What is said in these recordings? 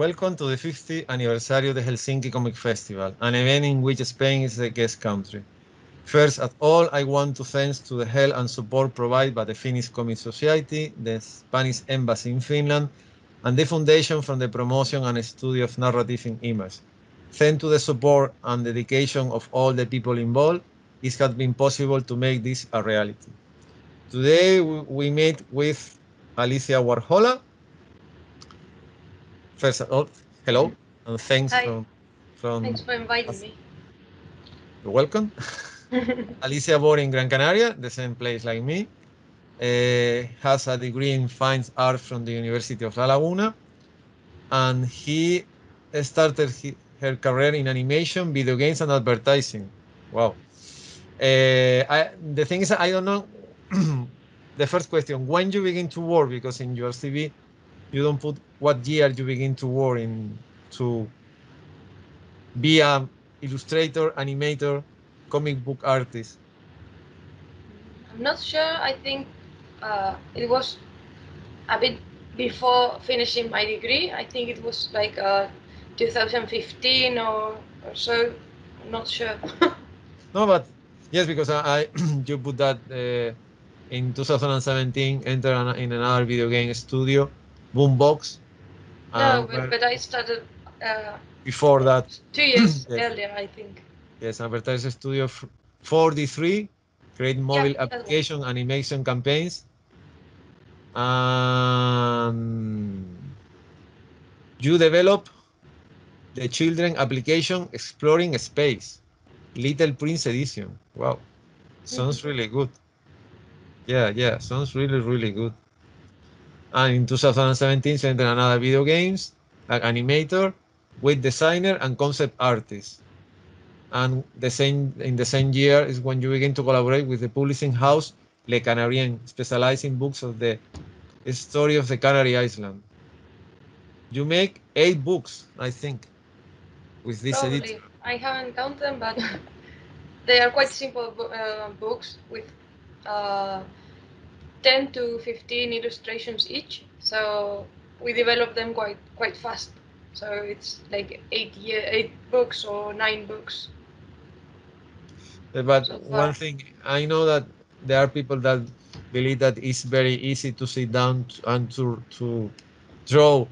Welcome to the 50th anniversary of the Helsinki Comic Festival, an event in which Spain is the guest country. First of all, I want to thank to the help and support provided by the Finnish Comic Society, the Spanish Embassy in Finland, and the Foundation for the Promotion and Study of Narrative in Image. Thanks to the support and dedication of all the people involved, it has been possible to make this a reality. Today, we meet with Alicia Warhola. First of all, hello, and thanks Hi. from Thanks for inviting us. me. You're welcome. Alicia born in Gran Canaria, the same place like me. Has a degree in fine art from the University of La Laguna, and he started her career in animation, video games, and advertising. Wow. The thing is, I don't know. The first question: when you begin to work, because in your CV you don't put what year you begin to work in to be a illustrator, animator, comic book artist. I'm not sure. I think it was a bit before finishing my degree. I think it was like 2015 or so. I'm not sure. No, but yes, because I you put that in 2017, enter in another video game studio, Boombox, No, and but I started before that, 2 years yes, earlier, I think. yes, advertising studio 43, create Yeah, mobile that one. application animation campaigns. Um, you develop the children application exploring space, Little Prince edition. Wow, sounds really good. Yeah, sounds really good. And in 2017, she entered another video games like animator with designer and concept artist. And in the same year is when you begin to collaborate with the publishing house Le Canarien, specializing books of the story of the Canary Islands. You make 8 books, I think, with this editor. Probably. I haven't counted them, but they are quite simple books with uh, 10 to 15 illustrations each. So we develop them quite fast. So it's like 8 books or 9 books But so one far. thing I know that there are people that believe that it's very easy to sit down and to draw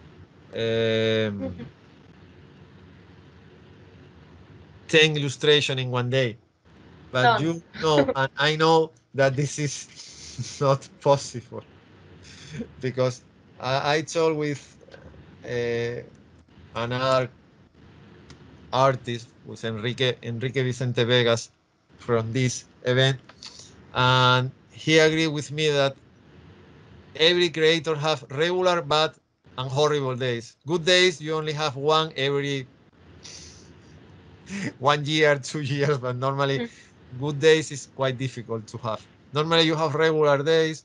um, 10 illustration in one day. But None. you know, and I know that this is not possible because I talked with uh, another artist, was Enrique Vicente Vegas from this event, and he agreed with me that every creator have regular bad and horrible days. Good days you only have one every 1 year, 2 years, but normally good days is quite difficult to have. Normally you have regular days,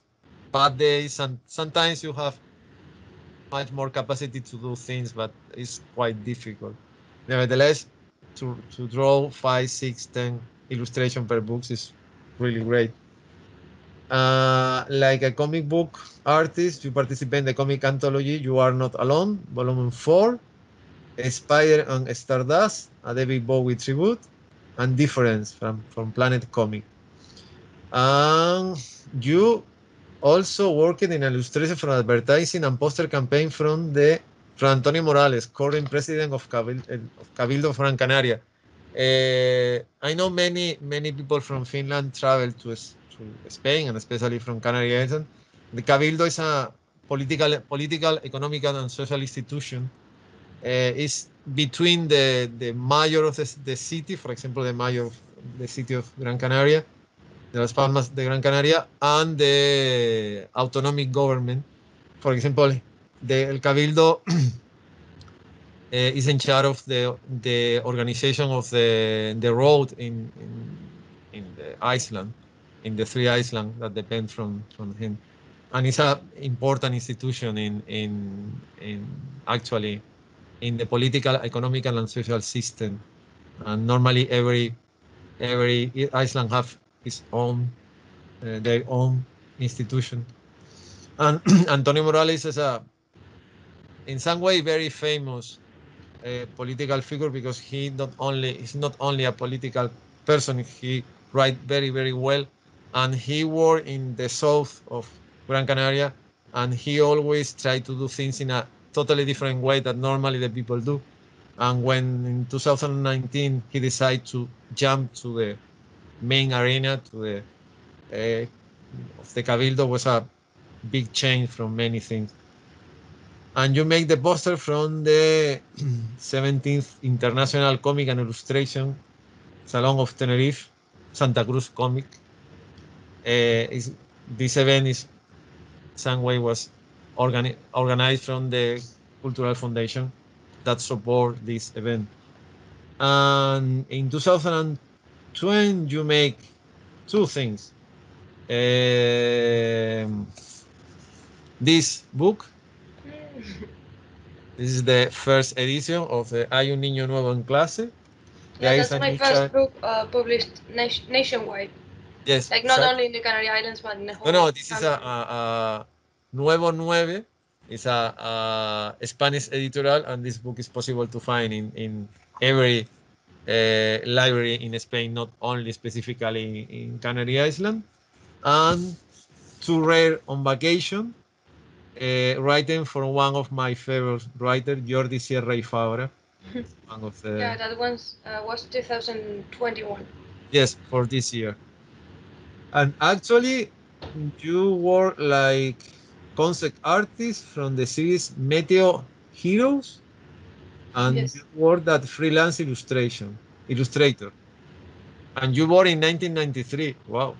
bad days, and sometimes you have much more capacity to do things, but it's quite difficult. Nevertheless, to draw 5, 6, 10 illustration per books is really great. Like a comic book artist, you participate in the comic anthology You Are Not Alone, Volume 4, Spider and Stardust, a David Bowie tribute, and Difference from Planet Comic. And you also worked in illustration for advertising and poster campaign from Antonio Morales, current president of Cabildo of Gran Canaria. I know many people from Finland travel to Spain and especially from Canary Islands. The Cabildo is a political, economical, and social institution. It's between the mayor of the city, for example, the mayor of the city of Gran Canaria, de las Palmas de Gran Canaria, and the autonomic government. For example, el Cabildo is in charge of the organization of the road in the Iceland, in the 3 islands that depend from him, and it's an important institution in actually in the political, economical, and social system. And normally every Iceland have its own their own institution. And Antonio Morales is a in some way very famous political figure, because he's not only a political person, he write very, very well, and he worked in the south of Gran Canaria, and he always tried to do things in a totally different way that normally the people do. And when in 2019 he decided to jump to the main arena, to the of the Cabildo, was a big change from many things. And you make the poster from the 17th International Comic and Illustration Salon of Tenerife, Santa Cruz Comic. This event is some way was organized from the Cultural Foundation that support this event. And in 2020, you make two things. This book. This is the first edition of the Hay un niño nuevo en clase. Yeah, that's my first book published nationwide. Yes. Like not only in the Canary Islands, but in the whole No, this country. is a Nuevo Nueve. It's a Spanish editorial, and this book is possible to find in every library in Spain, not only specifically in Canary Island. And Too Rare on Vacation, written for one of my favorite writers, Jordi Sierra y Fabra. One of the, yeah, that one was 2021. Yes, for this year. And actually, you were like concept artist from the series Meteo Heroes, and Yes. you were that freelance illustrator. And you were in 1993. Wow.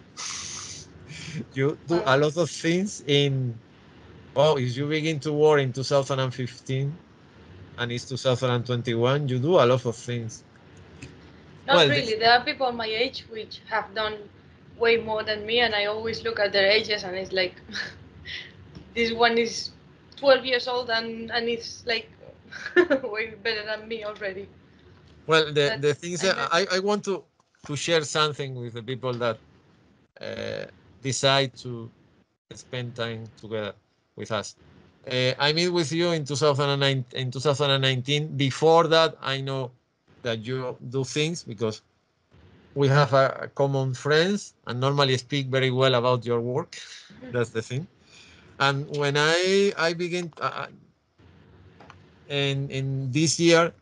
You do a lot of things in, oh, if you begin to work in 2015 and it's 2021, you do a lot of things. Not really. There are people my age which have done way more than me, and I always look at their ages, and it's like, this one is 12 years old, and it's like way better than me already. Well, the things that I want to share something with the people that decide to spend time together with us. I meet with you in 2009, in 2019. Before that, I know that you do things because we have a common friends and normally speak very well about your work. That's the thing. And when I begin in this year,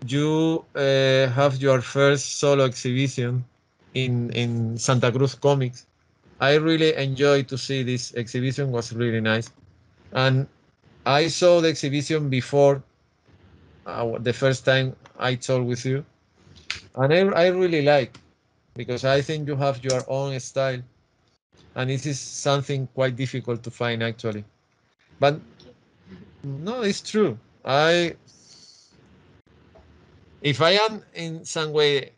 you have your first solo exhibition in Santa Cruz Comics. I really enjoyed to see this exhibition. Was really nice, and I saw the exhibition before the first time I talked with you, and I really like, because I think you have your own style, and this is something quite difficult to find actually. But no, it's true. If I am in some way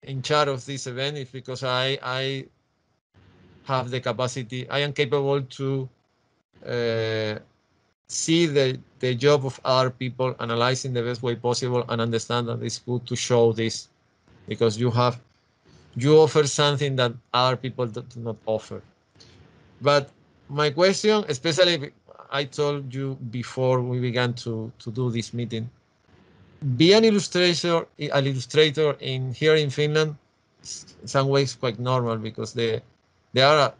in charge of this event, it's because I have the capacity. I am capable to see the job of other people, analyzing the best way possible, and understand that it's good to show this, because you offer something that other people do not offer. But my question, especially I told you before we began to do this meeting, be an illustrator in here in Finland, in some ways quite normal, because there are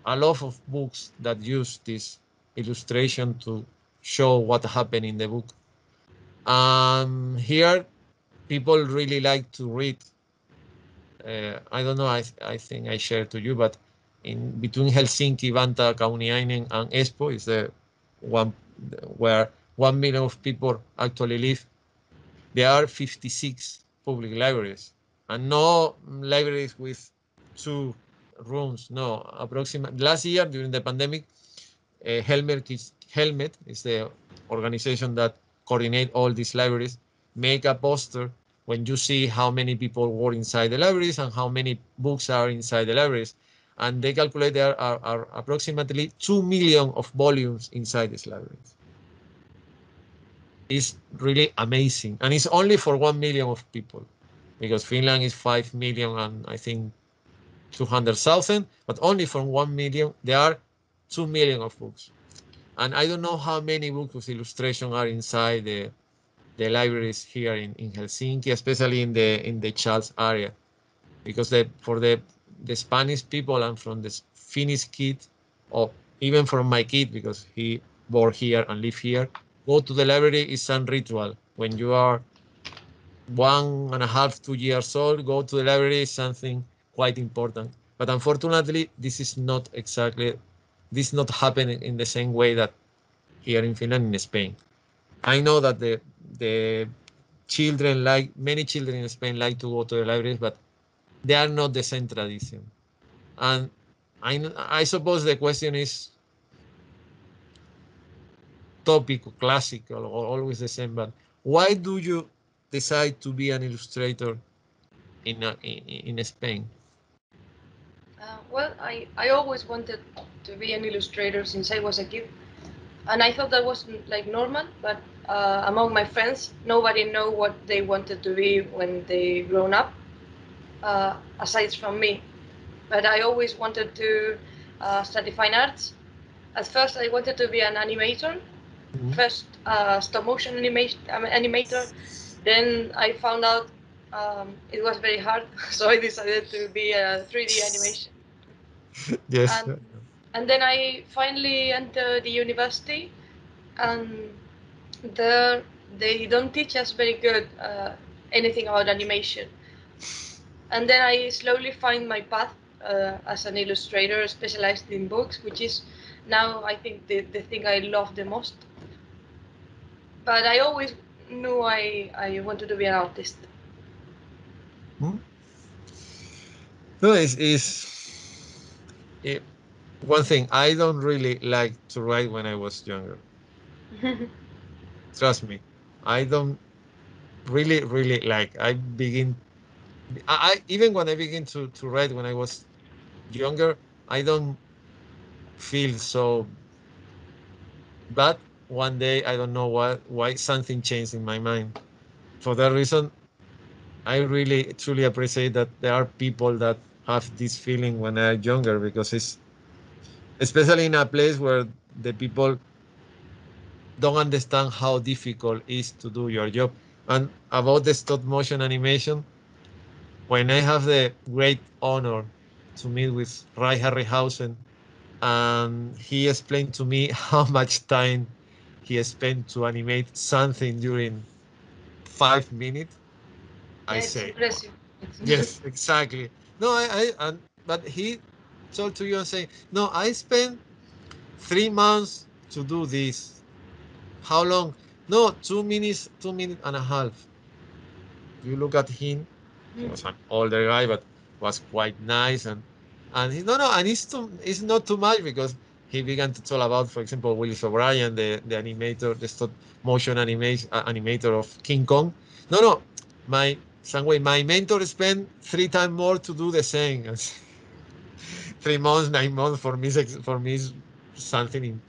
a lot of books that use this illustration to show what happened in the book. Here, people really like to read. I don't know. I think I shared to you, but in between Helsinki, Vantaa, Kauniainen, and Espoo is the one where 1 million of people actually live. There are 56 public libraries, and no libraries with 2 rooms. No, approximately last year during the pandemic, Helmet is the organization that coordinate all these libraries, make a poster when you see how many people work inside the libraries and how many books are inside the libraries. And they calculate there are approximately 2 million of volumes inside these libraries. It's really amazing. And it's only for 1 million of people, because Finland is 5 million and I think 200,000, but only from 1 million, there are 2 million of books. And I don't know how many books with illustration are inside the libraries here in Helsinki, especially in the Charles area, because for the Spanish people and from the Finnish kid, or even from my kid, because he born here and live here, go to the library is some ritual. When you are 1.5, 2 years old, go to the library is something quite important. But unfortunately, this is not happening in the same way that here in Finland, in Spain. I know that the children, like many children in Spain, like to go to the libraries, but they are not the same tradition. And I suppose the question is topical, classical, or always the same. But why do you decide to be an illustrator in Spain? Well, I always wanted to be an illustrator since I was a kid, and I thought that was like normal. But among my friends, nobody know what they wanted to be when they grown up, aside from me. But I always wanted to study fine arts. At first, I wanted to be an animator. Mhm. First, stop motion animator. Then I found out it was very hard, so I decided to be a 3D animation. Yes. And and then I finally entered the university, and there they don't teach us very good anything about animation. And then I slowly find my path as an illustrator specialized in books, which is now I think the thing I love the most. But I always knew I wanted to be an artist. Hmm? No, it, one thing. I don't really like to write when I was younger. Trust me, I don't really like. I even when I begin to write when I was younger, I don't feel so bad. One day, I don't know why something changed in my mind. For that reason, I really truly appreciate that there are people that have this feeling when they're younger, because it's especially in a place where the people don't understand how difficult it is to do your job. And about the stop motion animation, when I have the great honor to meet with Ray Harryhausen, and he explained to me how much time he spent to animate something during 5 minutes, I Yeah, it's say, impressive. yes, exactly. No, but he told to you and say, no, I spent 3 months to do this. How long? No, 2 minutes, 2 minutes and a half. You look at him, he was an older guy, but was quite nice. And he, no, no, and it's not too much, because he began to talk about, for example, Willis O'Brien, the animator, the stop motion animator of King Kong. No, no, my mentor spent 3 times more to do the same. 3 months, 9 months for me is something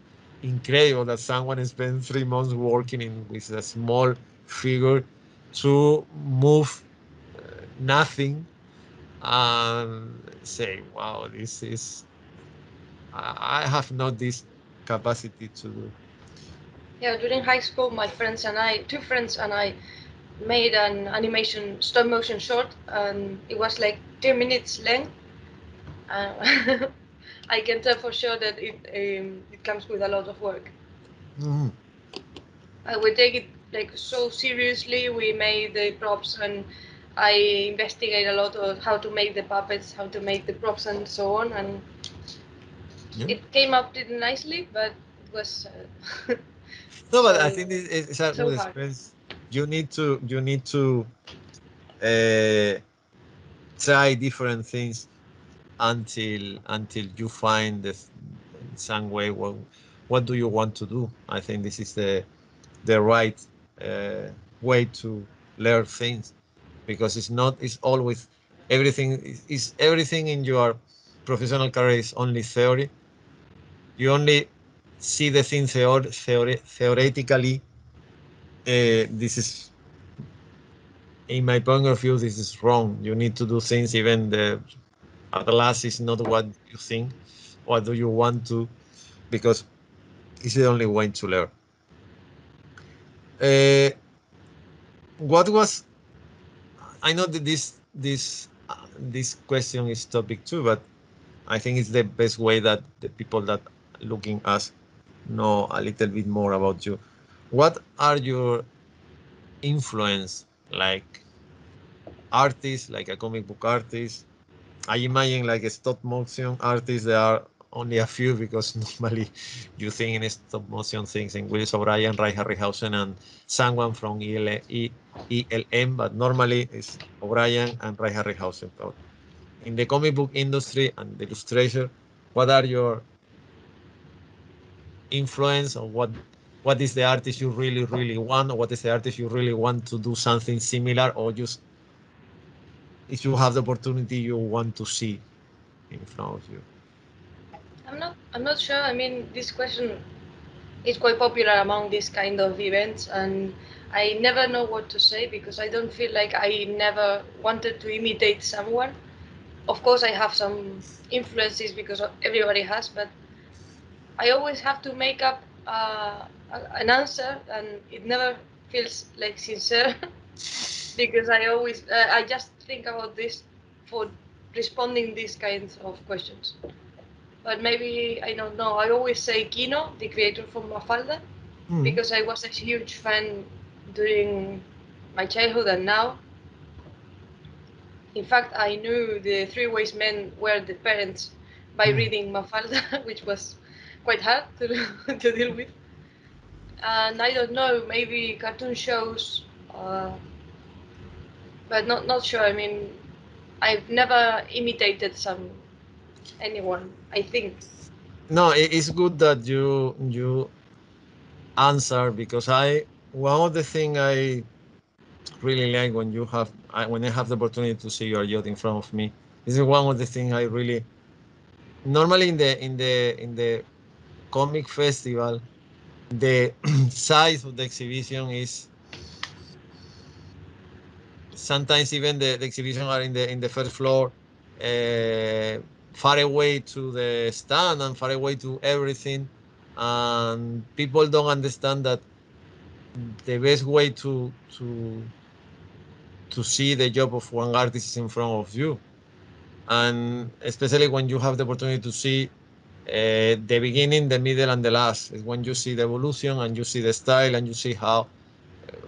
incredible that someone spent 3 months working with a small figure to move nothing and say, wow, this is, I have not this capacity to do. Yeah, during high school, my friends and I, two friends and I, made an animation stop motion short, and it was like 2 minutes length. Uh, I can tell for sure that it comes with a lot of work. Mhm. We take it like so seriously. We made the props, and I investigate a lot of how to make the puppets, how to make the props, and so on. And Yeah. it came out pretty nicely, but it was No, but I so think it's a so good hard. experience. You need to uh, try different things until you find in some way what do you want to do. I think this is the right uh, way to learn things, because it's always everything is everything in your professional career is only theory. You only see the thing theoretically. This is, in my point of view, this is wrong. You need to do things even the at last is not what you think. What do you want to? Because It's the only way to learn. What was, I know that this question is topic too, but I think it's the best way that the people that looking us know a little bit more about you. What are your influence, like artists, like a comic book artist? I imagine like a stop motion artist, there are only a few because normally you think in stop motion things in Willis O'Brien, Ray Harryhausen, and someone from ELM, but normally it's O'Brien and Ray Harryhausen. But in the comic book industry and the illustrator, what are your influence, or what is the artist you really want, or what is the artist you really want to do something similar, or just if you have the opportunity you want to see in front of you? I'm not sure. I mean, this question is quite popular among these kind of events, and I never know what to say because I don't feel like I never wanted to imitate someone. Of course, I have some influences because everybody has, but I always have to make up an answer, and it never feels like sincere because I just think about this for responding these kinds of questions. But maybe I don't know. I always say Kino, the creator from Mafalda, Mm. because I was a huge fan during my childhood and now. In fact, I knew the Three Wise Men were the parents by Mm. reading Mafalda, which was quite hard to, to deal with. And I don't know, maybe cartoon shows, uh, but not sure. I mean, I've never imitated anyone. I think. No, it's good that you answer, because one of the thing I really like when when I have the opportunity to see your yacht in front of me, this is one of the things I really normally in the comic festival, the size of the exhibition is sometimes even the exhibition are in the first floor, uh, far away to the stand and far away to everything, and people don't understand that the best way to see the job of one artist is in front of you, and especially when you have the opportunity to see the beginning, the middle, and the last. Is when you see the evolution and you see the style and you see how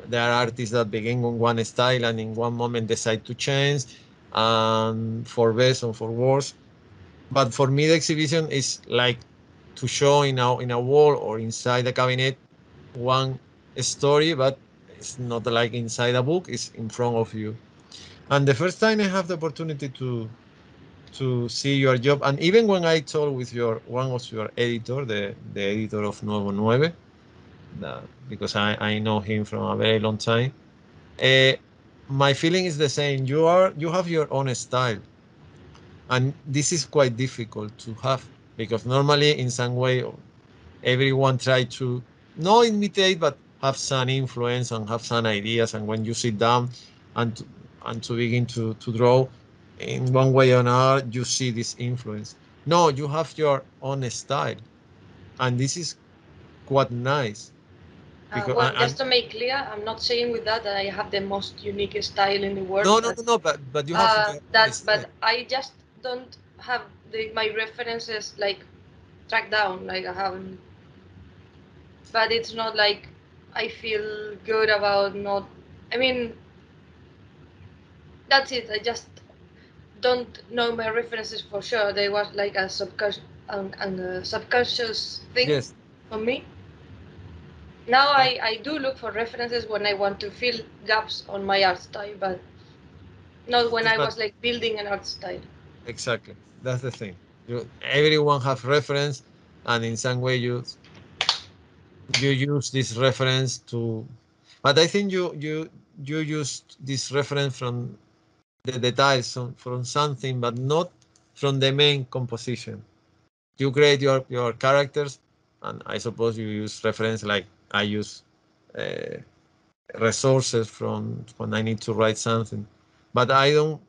there are artists that begin on one style and in one moment decide to change, and for best or for worse. But for me, the exhibition is like to show in a wall or inside a cabinet one story, but it's not like inside a book; it's in front of you. And the first time I have the opportunity to see your job, and even when I told with one of your editor, the editor of Nuevo Nueve, because I know him from a very long time. Uh, my feeling is the same. You have your own style, and this is quite difficult to have, because normally in some way everyone try to not imitate but have some influence and have some ideas. And when you sit down and to begin to draw in one way or another, you see this influence. No, you have your own style, and this is quite nice because Well, just to make clear, I'm not saying with that I have the most unique style in the world, no, no, no, no, but you have your own style. but I just don't have my references like tracked down. Like I haven't, but it's not like I feel good about not. I mean, that's it. I just don't know my references for sure. They was like a subconscious thing Yes, for me. Now uh, I do look for references when I want to fill gaps on my art style, but not when yes, I but was like building an art style. exactly, that's the thing. Everyone have reference, and in some way you use this reference to. But I think you used this reference from the details from something, but not from the main composition. You create your characters, and I suppose you use reference like I use uh, resources from when I need to write something. But I don't.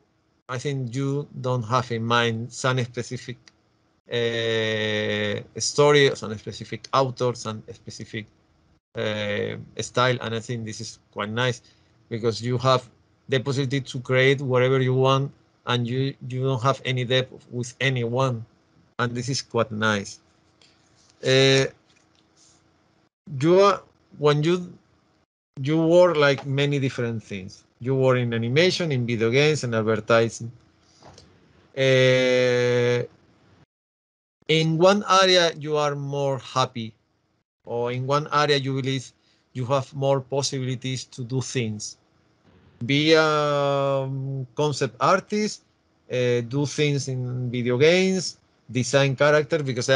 I think you don't have in mind some specific stories and specific authors and specific style, and I think this is quite nice because you have the possibility to create whatever you want, and you don't have any debt with anyone, and this is quite nice. Uh, you are, when you work like many different things. You work in animation, in video games, and advertising. In one area you are more happy, or in one area you believe you have more possibilities to do things. Be a concept artist, do things in video games, design characters, because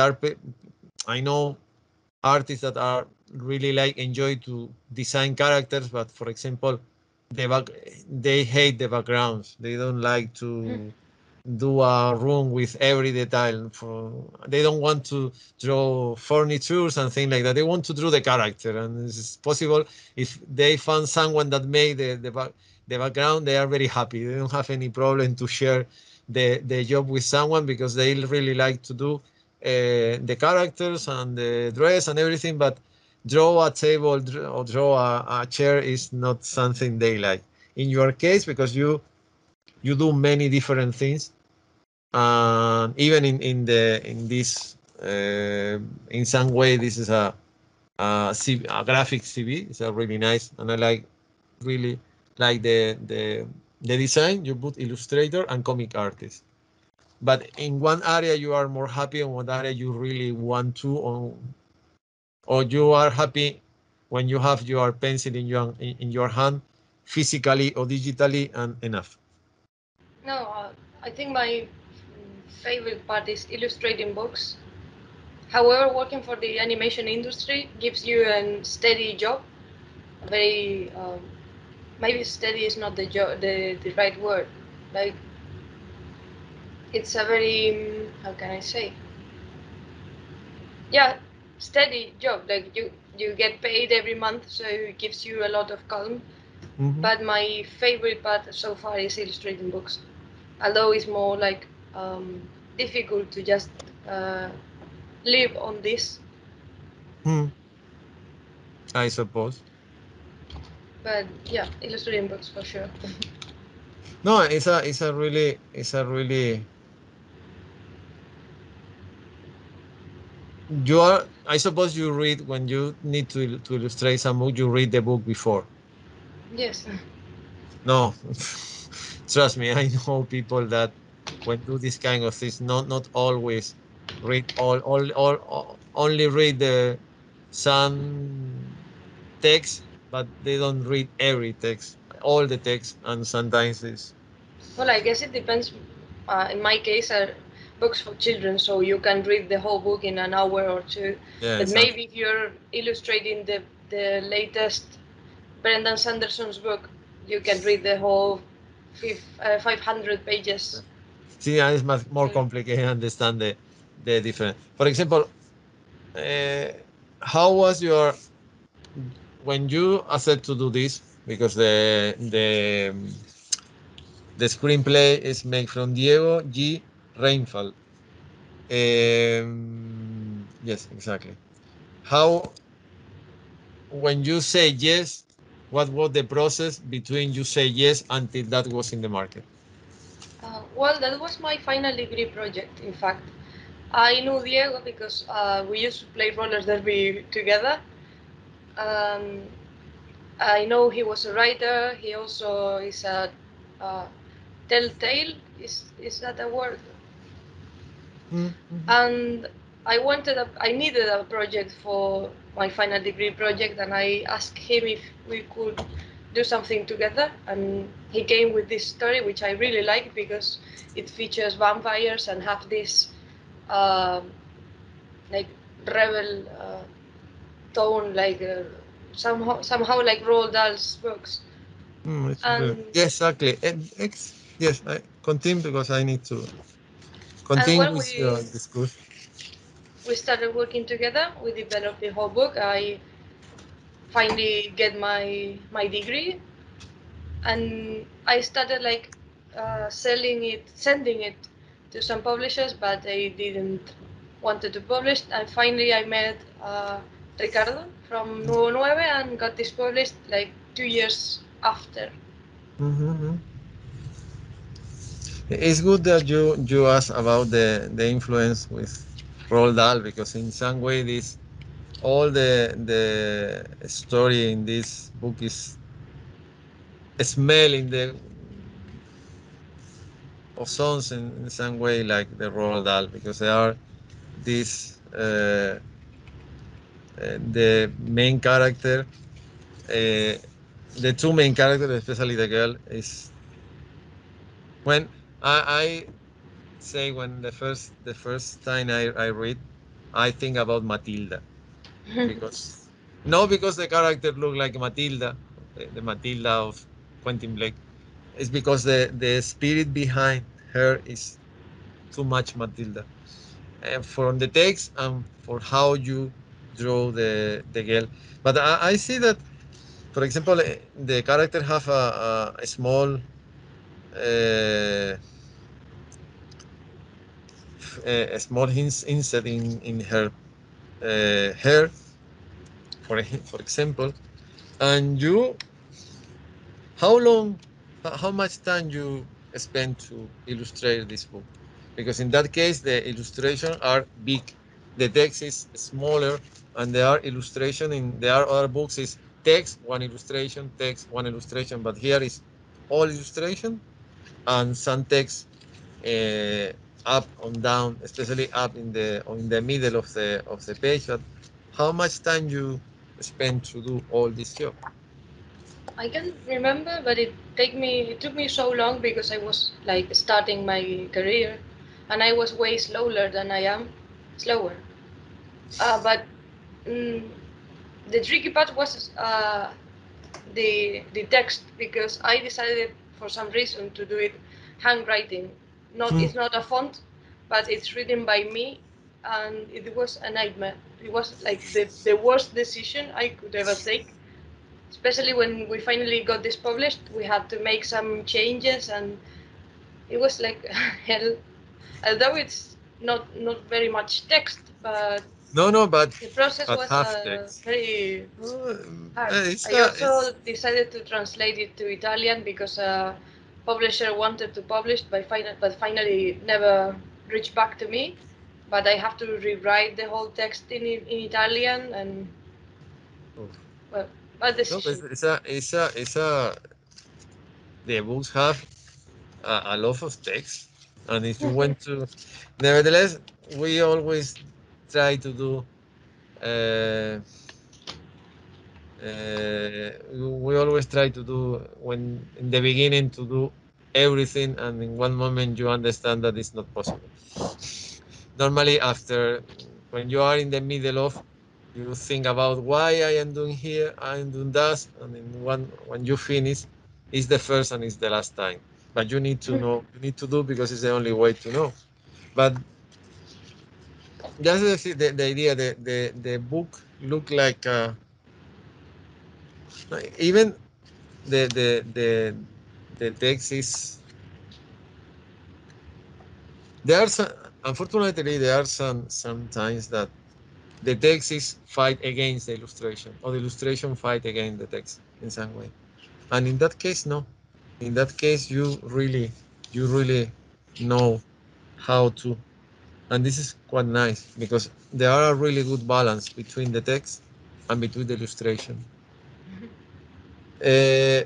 I know artists that are really like enjoy to design characters, but for example, they hate the backgrounds. They don't like to do a room with every detail. They don't want to draw furnitures and things like that. They want to draw the character, and it's possible if they find someone that made the background, they are very happy. They don't have any problem to share the job with someone because they really like to do the characters and the dress and everything, but draw a table or draw a chair is not something they like. In your case, because you do many different things, and even in this in some way this is a graphic CV. It's a really nice, and I really like the design. You put illustrator and comic artist, but in one area you are more happy, and one area you really want to, or you are happy when you have your pencil in your hand, physically or digitally, and enough. No, I think my favorite part is illustrating books. However, working for the animation industry gives you a steady job. A very maybe steady is not the right word. Like it's a very how can I say? Yeah, steady job. Like you get paid every month, so it gives you a lot of calm. Mhm. But my favorite part so far is illustrating books. Although it's more like difficult to just uh, live on this. Hmm, I suppose. But yeah, illustrating books for sure. No, it's a really you are. I suppose you read when you need to illustrate some book. You read the book before. Yes. No, trust me. I know people that when do this kind of things, not always read only read the some text, but they don't read every text, all the text, and sometimes it's Well, I guess it depends. In my case, are books for children, so you can read the whole book in an hour or two. yeah, But exactly. maybe if you're illustrating the latest Brendan Sanderson's book, you can read the whole 500 pages. See, yeah, it's much more So, complicated. I understand the difference. For example, uh, how was your when you accept to do this? Because the screenplay is made from Diego G. Reinfeld. Yes, exactly. How when you say yes, what was the process between you say yes until that was in the market? well, that was my final degree project, in fact. I knew Diego because we used to play roller derby together. Um, I know he was a writer. He also is a uh, telltale. Is that a word? Mm-hmm. And I needed a project for my final degree project, and I asked him if we could do something together. And he came with this story, which I really like because it features vampires and have this um like rebel tone, like somehow like Roald Dahl's books. It's really, And yes, exactly. Yes, I continue because I need to continue well, with your discourse. we started working together. We developed the whole book. I finally get my degree, and I started like selling it, sending it to some publishers, but they didn't wanted to publish. And finally, I met Ricardo from Nuevo Nueve and got this published like 2 years after. It's good that you asked about the influence with Roald Dahl, because in some way this all the story in this book is smelling the of songs in some way like the Roald Dahl, because they are this the main character, the two main characters, especially the girl, is when I say when the first time I read, I think about Matilda, because no, because the character look like Matilda, the Matilda of Quentin Blake. It's because the spirit behind her is too much Matilda. And from the text and for how you draw the girl. But I see that, for example, the character have a small uh, a small insert in her hair, for example, and you, how long, how much time you spend to illustrate this book? Because in that case, the illustrations are big, the text is smaller, and there are illustration in there are other books is text, one illustration, but here is all illustration and some text uh, up and down, especially up in the middle of the page. But how much time you spend to do all this job? I can remember, but it took me so long because I was like starting my career, and I was way slower than I am, slower. But mm, the tricky part was the text, because I decided for some reason to do it handwriting. Not Hmm. It's not a font, but it's written by me, and it was a nightmare. It was like the worst decision I could ever take. Especially when we finally got this published, we had to make some changes, and it was like hell. Although it's not very much text, but No, no, the process but was half text. very hard. It's I also it's decided to translate it to Italian because a publisher wanted to publish, but finally never reached back to me. But I have to rewrite the whole text in Italian, and well, bad no, but decision. it's a the books have a lot of text, and if you want to, nevertheless, we always try to do. Uh, we always try to do when in the beginning to do everything, and in one moment you understand that it's not possible. Normally, after when you are in the middle of, you think about why I am doing here, I am doing that, and in one when you finish, it's the first and it's the last time. But you need to know, you need to do because it's the only way to know. But that's the idea. The book look like even the the the the text is there are some, unfortunately there are sometimes that the text is fight against the illustration, or the illustration fight against the text in some way. And in that case, no. In that case, you really know how to, and this is quite nice because there are a really good balance between the text and between the illustration. Uh,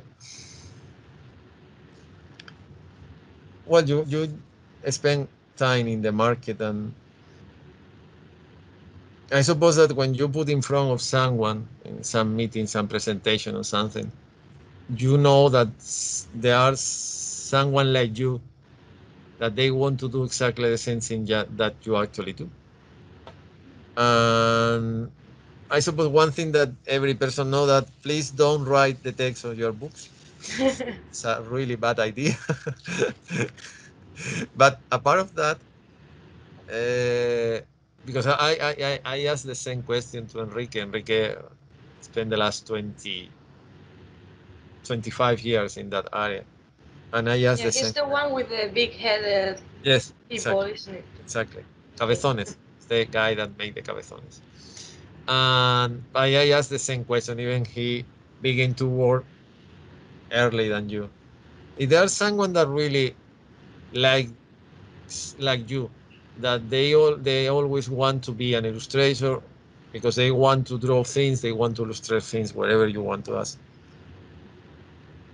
well, you spend time in the market, and I suppose that when you put in front of someone in some meeting, some presentation or something, you know that there are someone like you that they want to do exactly the same thing that you actually do. And I suppose one thing that every person know that please don't write the text of your books. It's a really bad idea. But apart of that, because I asked the same question to Enrique. Enrique spent the last 25 years in that area. And I asked Yeah, the he's same. the one with the big-headed Yes, people, exactly, isn't it? exactly. Okay. Cabezones. It's the guy that made the cabezones. And I asked the same question. Even he began to work early than you. If there's someone that really like like you, that they always want to be an illustrator because they want to draw things, they want to illustrate things, whatever you want to ask.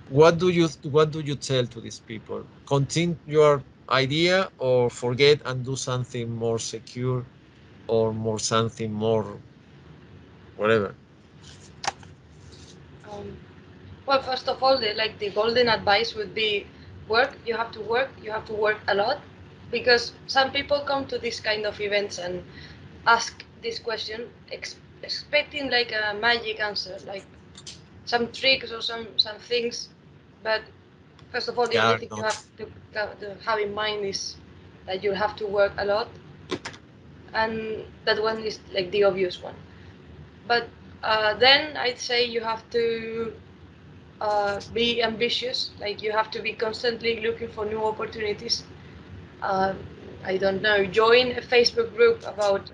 What do you tell to these people? Continue your idea or forget and do something more secure or more something more whatever. Um, well, first of all, the golden advice would be work. You have to work. You have to work a lot, because some people come to this kind of events and ask this question, expecting like a magic answer, like some tricks or some things. But first of all, They the only are thing you not. have to have in mind is that you have to work a lot, and that one is like the obvious one. But then I'd say you have to be ambitious. Like you have to be constantly looking for new opportunities. Uh, I don't know, join a Facebook group about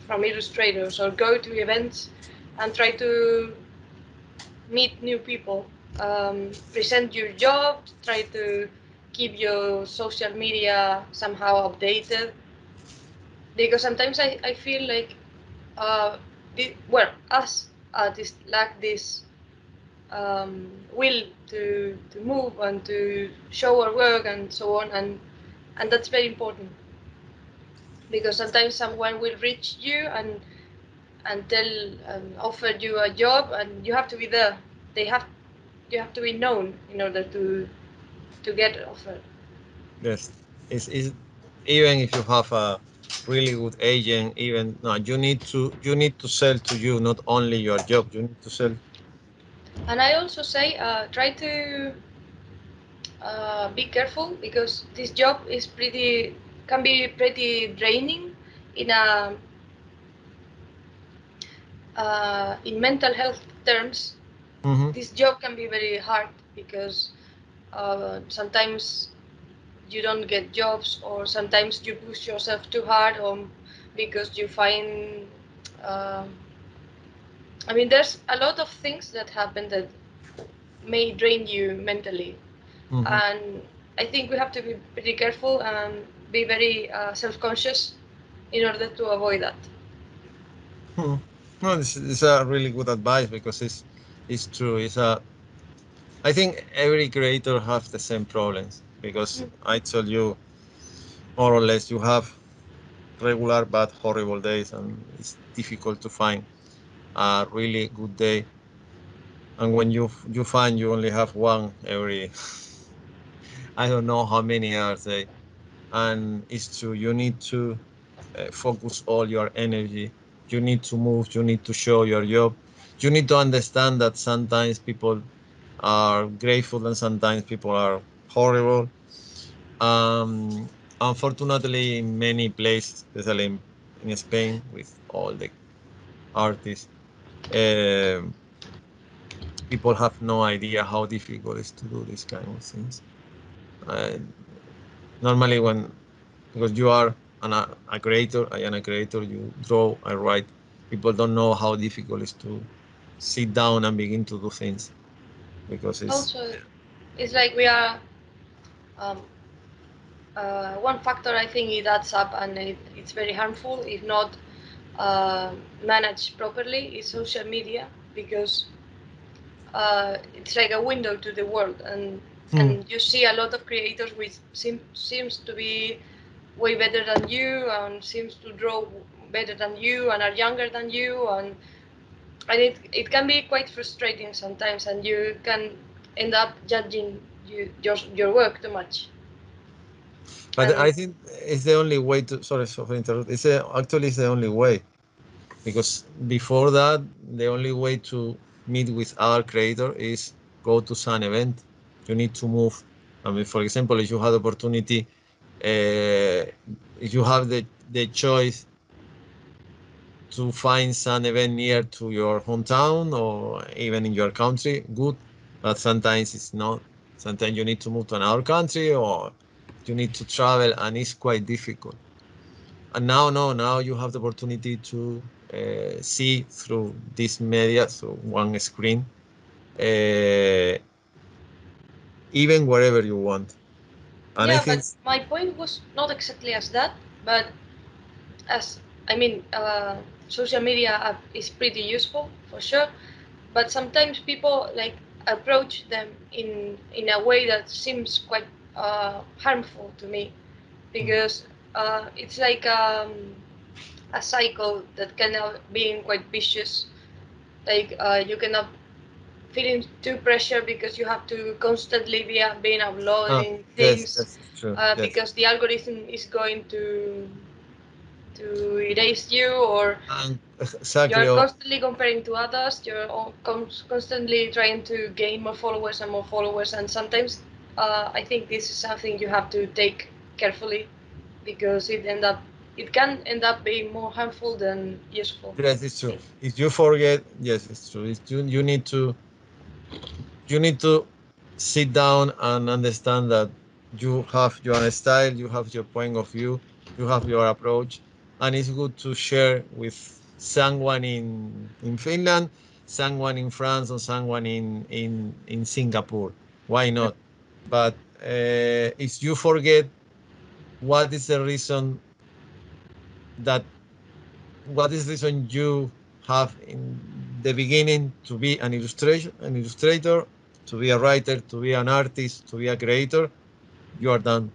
from illustrators, or go to events and try to meet new people. Present your job. Try to keep your social media somehow updated, because sometimes I feel like us artists lack this will to move and to show our work and so on, and that's very important, because sometimes someone will reach you and tell and offer you a job, and you have to be there. They have You have to be known in order to get offered. Yes. Is even if you have a really good agent, even no, you need to sell to you, not only your job. You need to sell. And I also say try to be careful, because this job is pretty can be pretty draining in a in mental health terms. Hmm. This job can be very hard, because sometimes you don't get jobs, or sometimes you push yourself too hard, or because you find uh, I mean, there's a lot of things that happen that may drain you mentally, Hmm. and I think we have to be pretty careful and be very self-conscious in order to avoid that. Hmm. No, this is a really good advice because it's true. I think every creator have the same problems because Mm. I tell you more or less you have regular but horrible days and it's difficult to find a really good day. And when you find you only have one every I don't know how many hours a day, and it's true. You need to focus all your energy. You need to move. You need to show your job. You need to understand that sometimes people are grateful and sometimes people are horrible. Um, Unfortunately, in many places, especially in Spain, with all the artists, um people have no idea how difficult it is to do these kind of things. Uh, Normally, when because you are a creator, I am a creator. You draw, I write. People don't know how difficult it is to sit down and begin to do things because it's Also, it's like we are um, one factor. I think it adds up, and it's very harmful if not managed properly, is social media, because it's like a window to the world, Hmm. and you see a lot of creators which seems to be way better than you, and seems to draw better than you, and are younger than you, and it can be quite frustrating sometimes, and you can end up judging your work too much. But And I think it's the only way to. Sorry for interrupt. Actually it's the only way because before that the only way to meet with other creator is go to some event. You need to move. I mean, for example, if you had opportunity, if you have the choice to find some event near to your hometown or even in your country, good. But sometimes it's not. Sometimes you need to move to another country or you need to travel, and it's quite difficult. And now, no, now you have the opportunity to see through this media, so one screen, even wherever you want. And Yeah, I think, but my point was not exactly as that, but as I mean, social media is pretty useful for sure, but sometimes people like approach them in a way that seems quite harmful to me, because it's like a cycle that can be quite vicious. Like you cannot feeling too pressure because you have to constantly be being uploading yes, things, that's true. Yes. because the algorithm is going to erase you, or And you're exactly. constantly comparing to others, you're constantly trying to gain more followers and more followers, and sometimes I think this is something you have to take carefully, because it can end up being more harmful than useful. Yes, it's true. If you forget, yes, it's true. You need to sit down and understand that you have your style, you have your point of view, you have your approach, and it's good to share with someone in Finland, someone in France, or someone in Singapore. Why not? But if you forget what is the reason that what is the reason you have in the beginning to be an illustrator, to be a writer, to be an artist, to be a creator, you are done.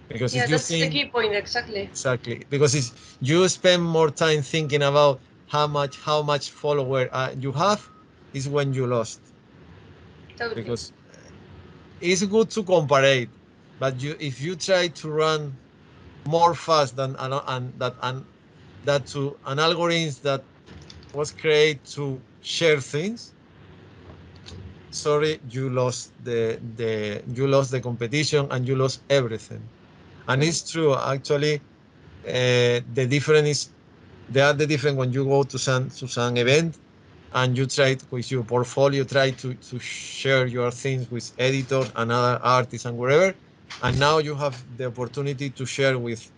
Because Yeah, if you that's the think key point, exactly. exactly, because if you spend more time thinking about how much follower you have, is when you lost. Totally. Because it's good to compare it, but if you try to run more fast than and that to an algorithm that was created to share things, sorry, you lost the competition and you lost everything. And it's true, actually. The difference is the difference when you go to some event and you try to, with your portfolio, try to share your things with editors and other artists and wherever, and now you have the opportunity to share with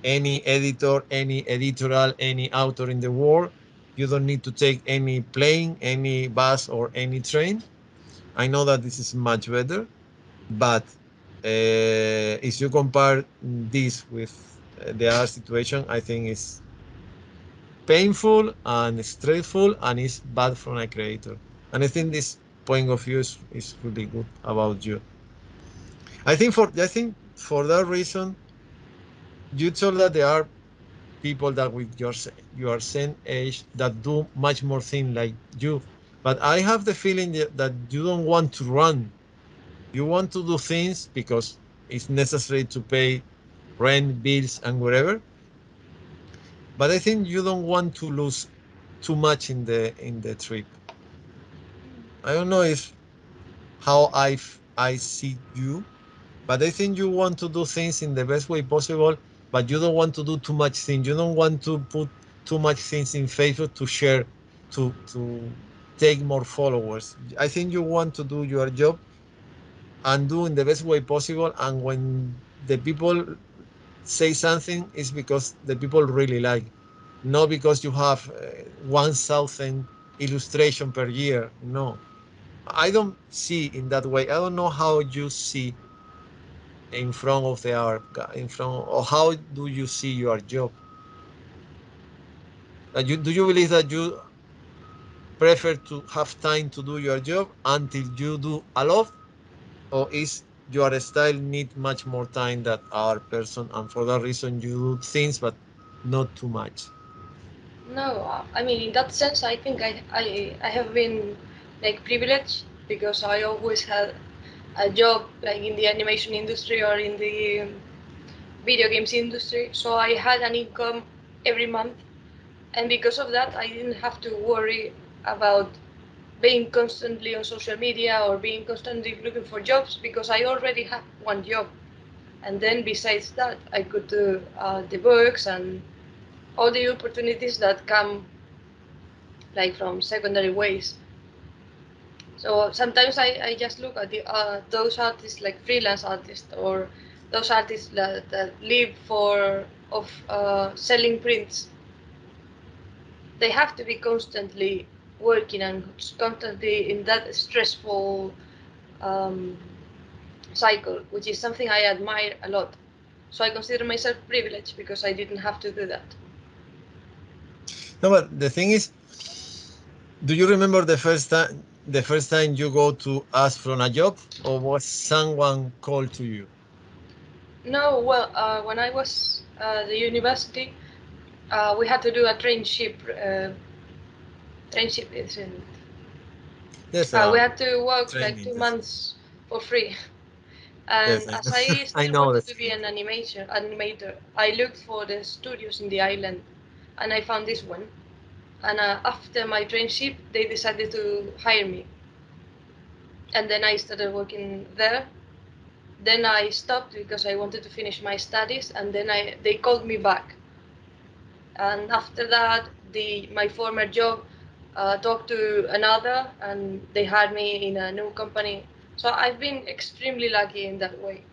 any editor, any editorial, any author in the world. You don't need to take any plane, any bus, or any train. I know that this is much better, but if you compare this with the other situation, I think it's painful and stressful, and it's bad from a creator. And I think this point of view is really good about you. I think for that reason, you told that there are people that with your same age that do much more things like you. But I have the feeling that you don't want to run. You want to do things because it's necessary to pay rent, bills, and whatever. But I think you don't want to lose too much in the trip. I don't know if how I see you, but I think you want to do things in the best way possible, but you don't want to do too much things. You don't want to put too much things in Facebook to share, to take more followers. I think you want to do your job and do in the best way possible. And when the people say something, it's because the people really like, not because you have 1,000 illustration per year. No, I don't see in that way. I don't know how you see in front of the art, in front, or how do you see your job? Do you believe that you prefer to have time to do your job until you do a lot, or is your style need much more time than our person, and for that reason you do things but not too much? No, I mean, in that sense, I think I have been like privileged, because I always had a job like in the animation industry or in the video games industry. So I had an income every month, and because of that, I didn't have to worry about being constantly on social media or being constantly looking for jobs, because I already had one job. And then besides that, I could do the books and all the opportunities that come like from secondary ways. So sometimes I just look at the those artists like freelance artists or those artists that live of selling prints. They have to be constantly working and constantly in that stressful um, cycle, which is something I admire a lot. So I consider myself privileged because I didn't have to do that. No, but the thing is, do you remember the first time you go to ask for a job, or was someone called to you? No, well, when I was at the university, we had to do a trainship. Trainship is in. Yes, We had to work like training. two Yes, months for free. yes, And as I I still know the wanted to be feeling. an animator, I looked for the studios in the island, and I found this one. And after my trainship, they decided to hire me, and then I started working there. Then I stopped because I wanted to finish my studies, and then they called me back. And after that, my former job talked to another, and they hired me in a new company. So I've been extremely lucky in that way.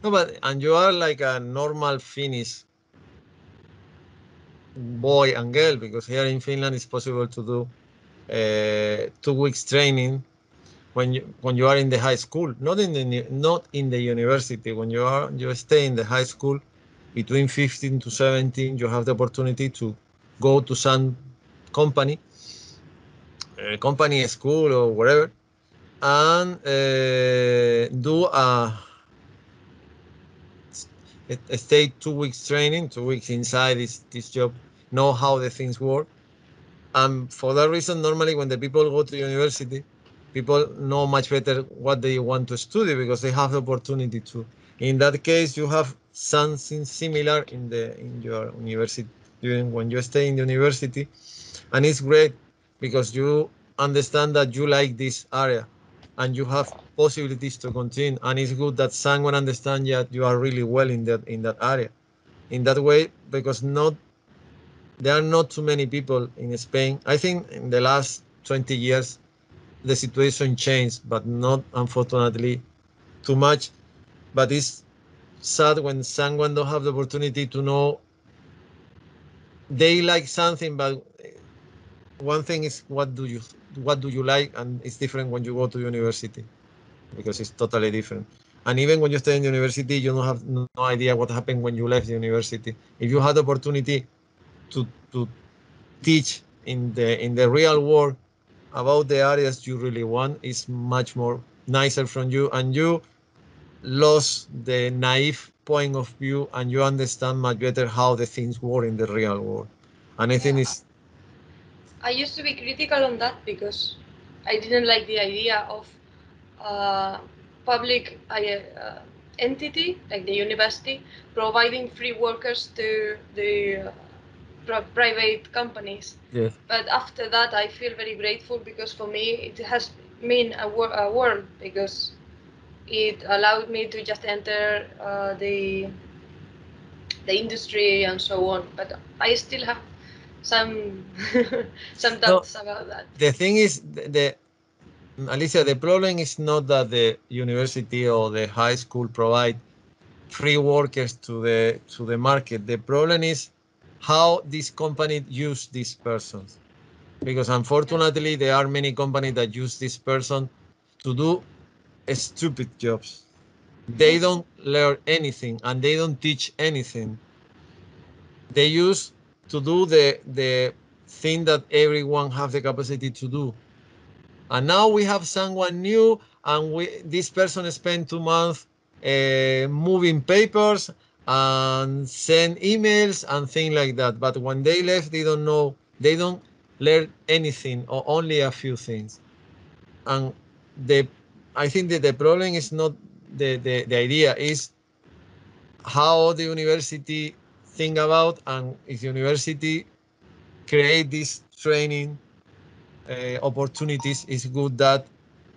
No, but and you are like a normal Finnish boy and girl, because here in Finland it's possible to do 2 weeks training when you are in the high school, not in the university. When you stay in the high school between 15 to 17, you have the opportunity to go to some company, company, school, or wherever, and do stay 2 weeks training, 2 weeks inside this job, know how the things work. And for that reason, normally when the people go to university, people know much better what they want to study because they have the opportunity to. In that case, you have something similar in your university during when you stay in the university, and it's great because you understand that you like this area and you have possibilities to continue. And it's good that someone understands that you are really well in that area. In that way, because not there are not too many people in Spain. I think in the last 20 years, the situation changed, but not unfortunately too much. But it's sad when someone don't have the opportunity to know they like something, but one thing is what do you like, and it's different when you go to university because it's totally different. And even when you stay in university, you don't have no idea what happened when you left the university. If you had the opportunity to teach in the real world about the areas you really want, is much more nicer from you, and you lost the naive point of view and you understand much better how the things work in the real world. And I think Yeah, it's I used to be critical on that because I didn't like the idea of uh, public entity like the university providing free workers to the private companies. yes. But after that, I feel very grateful because for me it has mean a world because it allowed me to just enter the industry and so on. But I still have some some No, doubts about that. the thing is, the Alicia, the problem is not that the university or the high school provide free workers to the market. The problem is how this company use these persons. Because unfortunately, there are many companies that use this person to do stupid jobs. They don't learn anything and they don't teach anything. They use to do the thing that everyone have the capacity to do. And now we have someone new, and this person spent 2 months moving papers and send emails and things like that. But when they left, they don't know, they don't learn anything or only a few things. And the I think that the problem is not the idea, is how the university think about, and if the university create this training opportunities, it's good that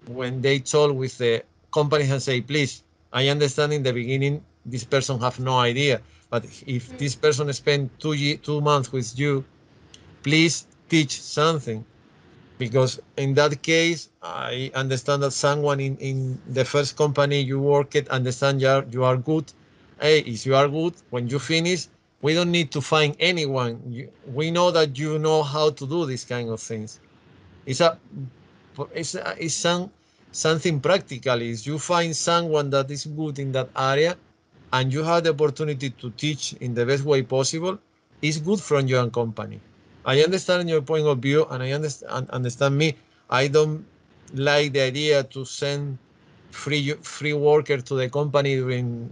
when they talk with the companies and say, please, I understand in the beginning this person have no idea, but if this person spent 2 months with you, please teach something. because in that case, I understand that someone in the first company you work at understand you are good. Hey, if you are good, when you finish, we don't need to find anyone. We know that you know how to do these kind of things. It's a it's something practical. Is you find someone that is good in that area, and you have the opportunity to teach in the best way possible, it's good from your own company. I understand your point of view, and I understand me. I don't like the idea to send free worker to the company during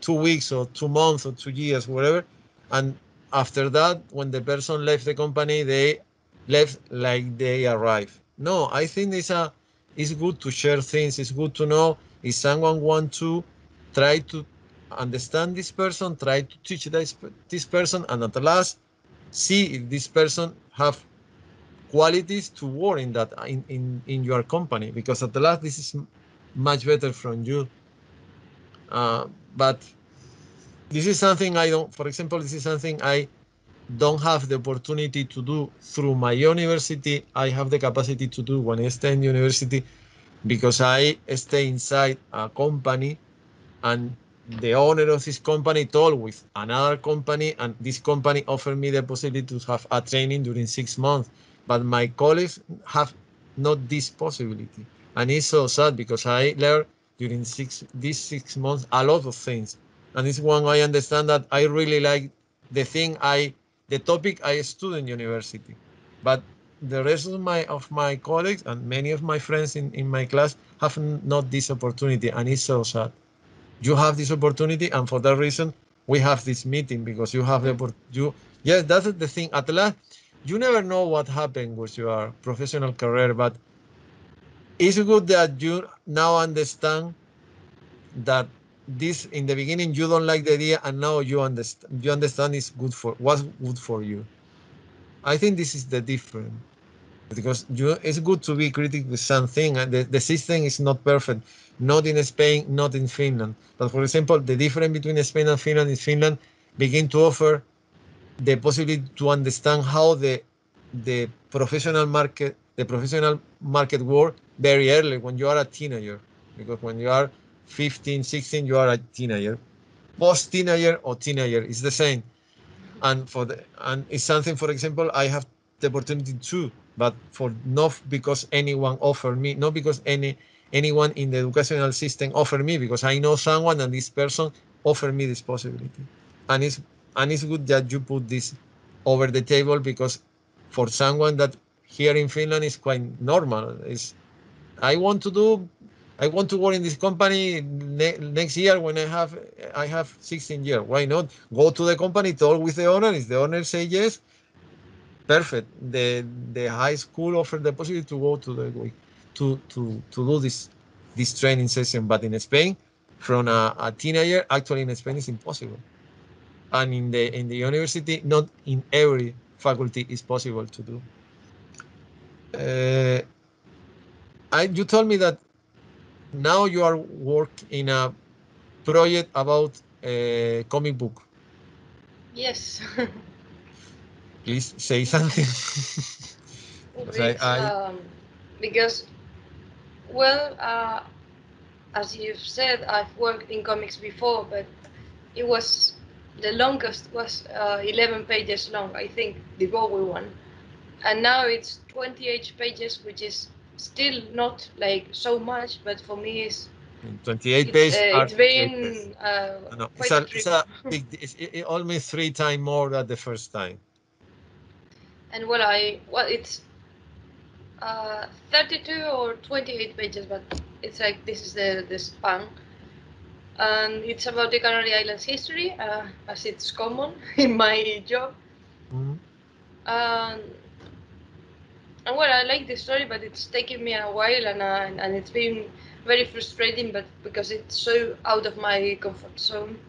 2 weeks or 2 months or 2 years, whatever. And after that, when the person left the company, they left like they arrived. No, I think it's good to share things. It's good to know if someone want to try to understand this person, try to teach this person, and at last see if this person have qualities to work in that in your company, because at the last this is much better from you. But this is something I don't, for example, this is something I don't have the opportunity to do through my university. I have the capacity to do when I stay in university because I stay inside a company, and the owner of this company told with another company, and this company offered me the possibility to have a training during 6 months, but my colleagues have not this possibility, and it's so sad because I learned during these 6 months a lot of things, and this one I understand that I really like the topic I studied in university, but the rest of my colleagues and many of my friends in my class have not this opportunity, and it's so sad. You have this opportunity, and for that reason we have this meeting, because you have you yes, that's the thing. At last, you never know what happened with your professional career, but it's good that you now understand that this in the beginning you don't like the idea, and now you understand it's good for what's good for you. I think this is the difference, because it's good to be critical with something, and the system is not perfect, not in Spain, not in Finland. But for example, the difference between Spain and Finland is Finland begin to offer the possibility to understand how the professional market work very early when you are a teenager, because when you are 15, 16, you are a teenager. Post teenager or teenager is the same, and it's something, for example, I have the opportunity to, but for not because anyone offered me, not because anyone in the educational system offered me, because I know someone and this person offered me this possibility, and it's good that you put this over the table, because for someone that here in Finland is quite normal. Is I want to do. I want to work in this company next year when I have 16 years. Why not go to the company, talk with the owner? If the owner say yes, perfect. The high school offered the possibility to go to the to do this training session. But in Spain, from a teenager, actually in Spain is impossible. And in the university, not in every faculty is possible to do. Uh, you told me that now you are working in a project about a comic book. Yes. Please say something. Because It's because, well, as you've said, I've worked in comics before, but it was the longest was 11 pages long, I think, the Bowie one, and now it's 28 pages, which is still not like so much, but for me, 28 pages are it's 28 pages. been No, it's quite a a it's trip. a big. It's almost 3 times more than the first time. And it's 32 or 28 pages, but it's like this is the span, and it's about the Canary Islands history, as it's common in my job. Mhm. Um, and well, I like the story, but it's taken me a while, and it's been very frustrating, but because it's so out of my comfort zone.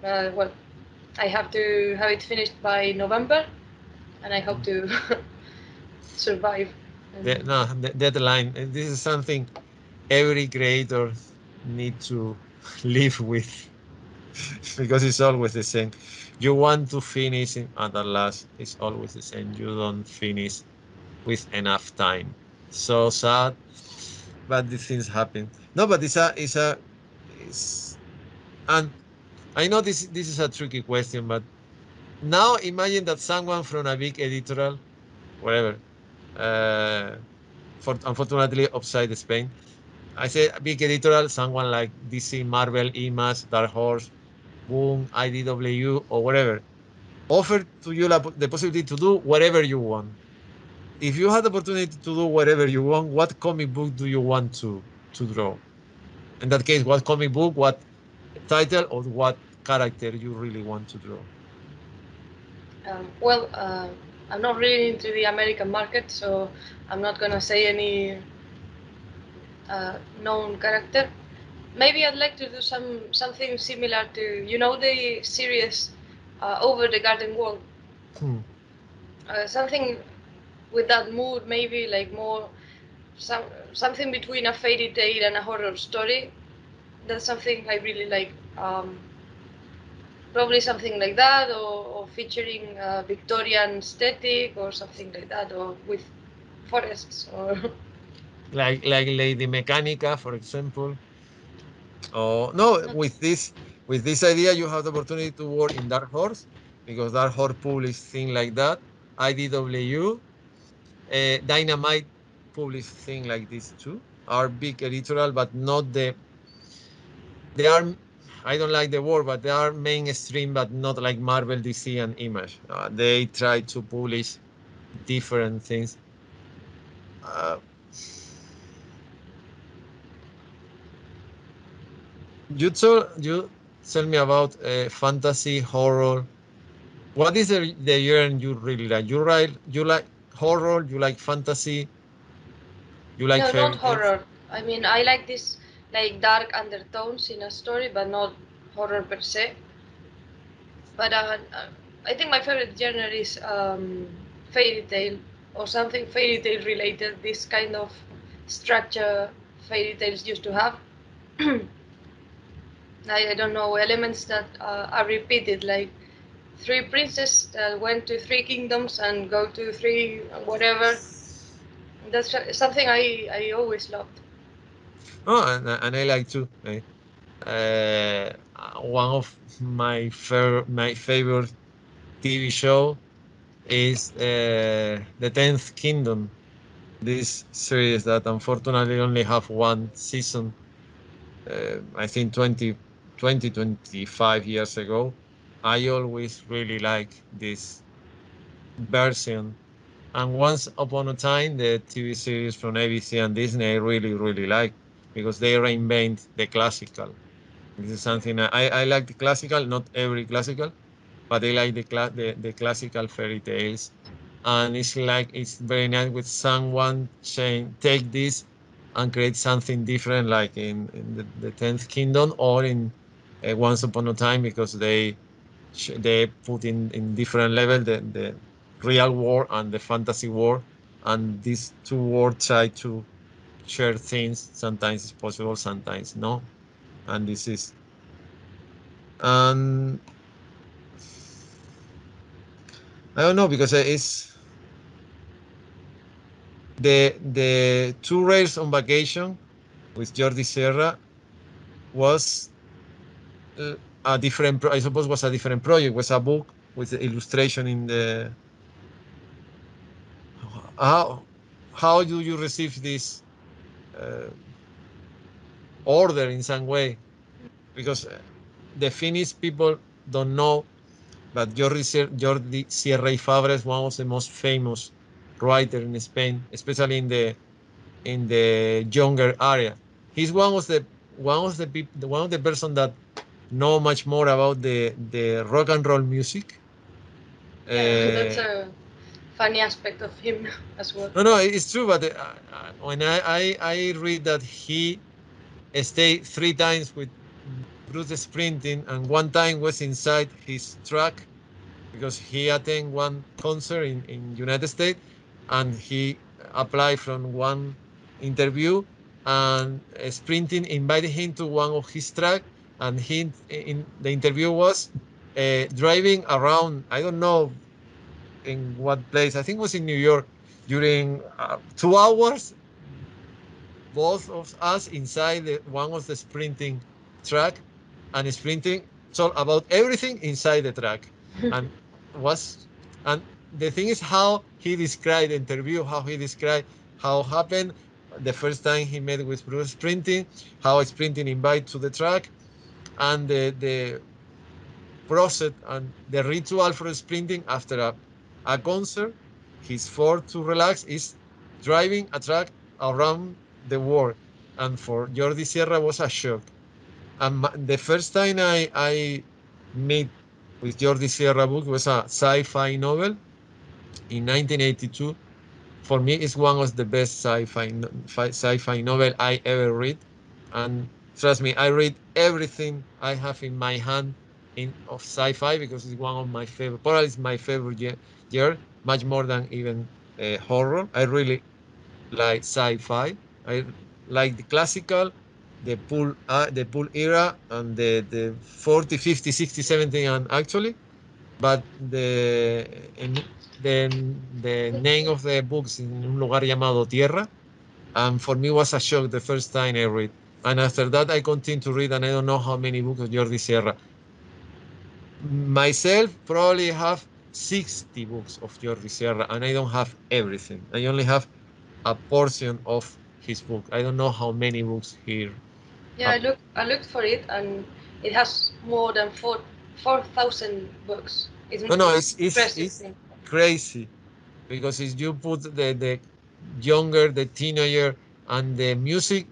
Well, I have to have it finished by November, and I hope to survive. And No, the deadline. This is something every creator need to live with, because it's always the same. You want to finish at the last. It's always the same. You don't finish. with enough time. So sad, but these things happen. No, but it's, and I know this is a tricky question, but now imagine that someone from a big editorial, whatever, for unfortunately outside Spain, I say a big editorial, someone like DC, Marvel, Image, Dark Horse, Boom, IDW, or whatever, offer to you the possibility to do whatever you want. If you had the opportunity to do whatever you want, what comic book do you want to draw? In that case, what comic book, what title, or what character you really want to draw? Well, I'm not really into the American market, so I'm not gonna say any known character. Maybe I'd like to do something similar to the series Over the Garden Wall. Hmm. Something with that mood, maybe like more something between a fairy tale and a horror story. That's something I really like. Probably something like that, or featuring Victorian aesthetic, or something like that, or with forests, or Like Lady Mechanica, for example. Oh no, not. with this idea, you have the opportunity to work in Dark Horse because Dark Horse published things like that. IDW, Dynamite published things like this too. Are big editorial, but not they are. I don't like the word, but they are mainstream, but not like Marvel, DC, and Image. They try to publish different things. Uh, you tell me about fantasy horror. What is the genre you really like? You like horror, you like fantasy, you like No, not fairy tales? horror. I mean, I like this like dark undertones in a story, but not horror per se. But I think my favorite genre is fairy tale, or something fairy tale related. This kind of structure fairy tales used to have. I don't know, elements that are repeated, like three princes that went to three kingdoms and go to three whatever. That's something I always loved. Oh, and I like too. One of my favorite TV show is the Tenth Kingdom. This series that unfortunately only have one season. I think 25 years ago. I always really like this version. And once upon a time, the TV series from ABC and Disney, I really, really like because they reinvent the classical. This is something I like the classical, not every classical, but I like the classical fairy tales. And it's like it's very nice with someone saying, take this and create something different, like in the Tenth Kingdom or in Once Upon a Time, because they put in different level the real war and the fantasy war, and these two worlds try to share things. Sometimes it's possible, sometimes no, and this is and I don't know because it's the two rails on vacation with Jordi Serra was uh, a different. I suppose was a different project. Was a book with the illustration in the how how do you receive this uh, order in some way? Because the Finnish people don't know, but Jordi Sierra y Fabra is one of the most famous writer in Spain, especially in the younger area. He's one of the people, one of the person that know much more about the rock and roll music. Yeah, that's Uh, a funny aspect of him as well. no, it's true. But when I read that he stayed 3 times with Bruce Springsteen and one time was inside his truck because he attended one concert in United States and he applied from one interview and Sprinting invited him to one of his track and he in the interview was driving around, I don't know in what place, I think it was in New York, during 2 hours, both of us inside one of the sprinting track and sprinting so about everything inside the track. And was and the thing is how he described the interview, how he described how happened the first time he met with Bruce sprinting, how sprinting invite to the track, and the process and the ritual for sprinting after a concert. His form to relax is driving a truck around the world. And for Jordi Sierra was a shock. And the first time I met with Jordi Sierra book was a sci-fi novel in 1982. For me, it's one of the best sci-fi novel I ever read. And trust me, I read everything I have in my hand of sci-fi because it's one of my favorite. Probably it's my favorite year, much more than even horror. I really like sci-fi. I like the classical, the pool era, and the 40, 50, 60, 70, and actually but the name of the books in un lugar llamado Tierra, and for me was a shock the first time I read. And after that, I continue to read, and I don't know how many books of Jordi Sierra. Myself probably have 60 books of Jordi Sierra, and I don't have everything. I only have a portion of his book. I don't know how many books here. Yeah, I looked for it, and it has more than 4,000 books. No, no, It's impressive it's thing. crazy because if you put the younger, the teenager, and the music,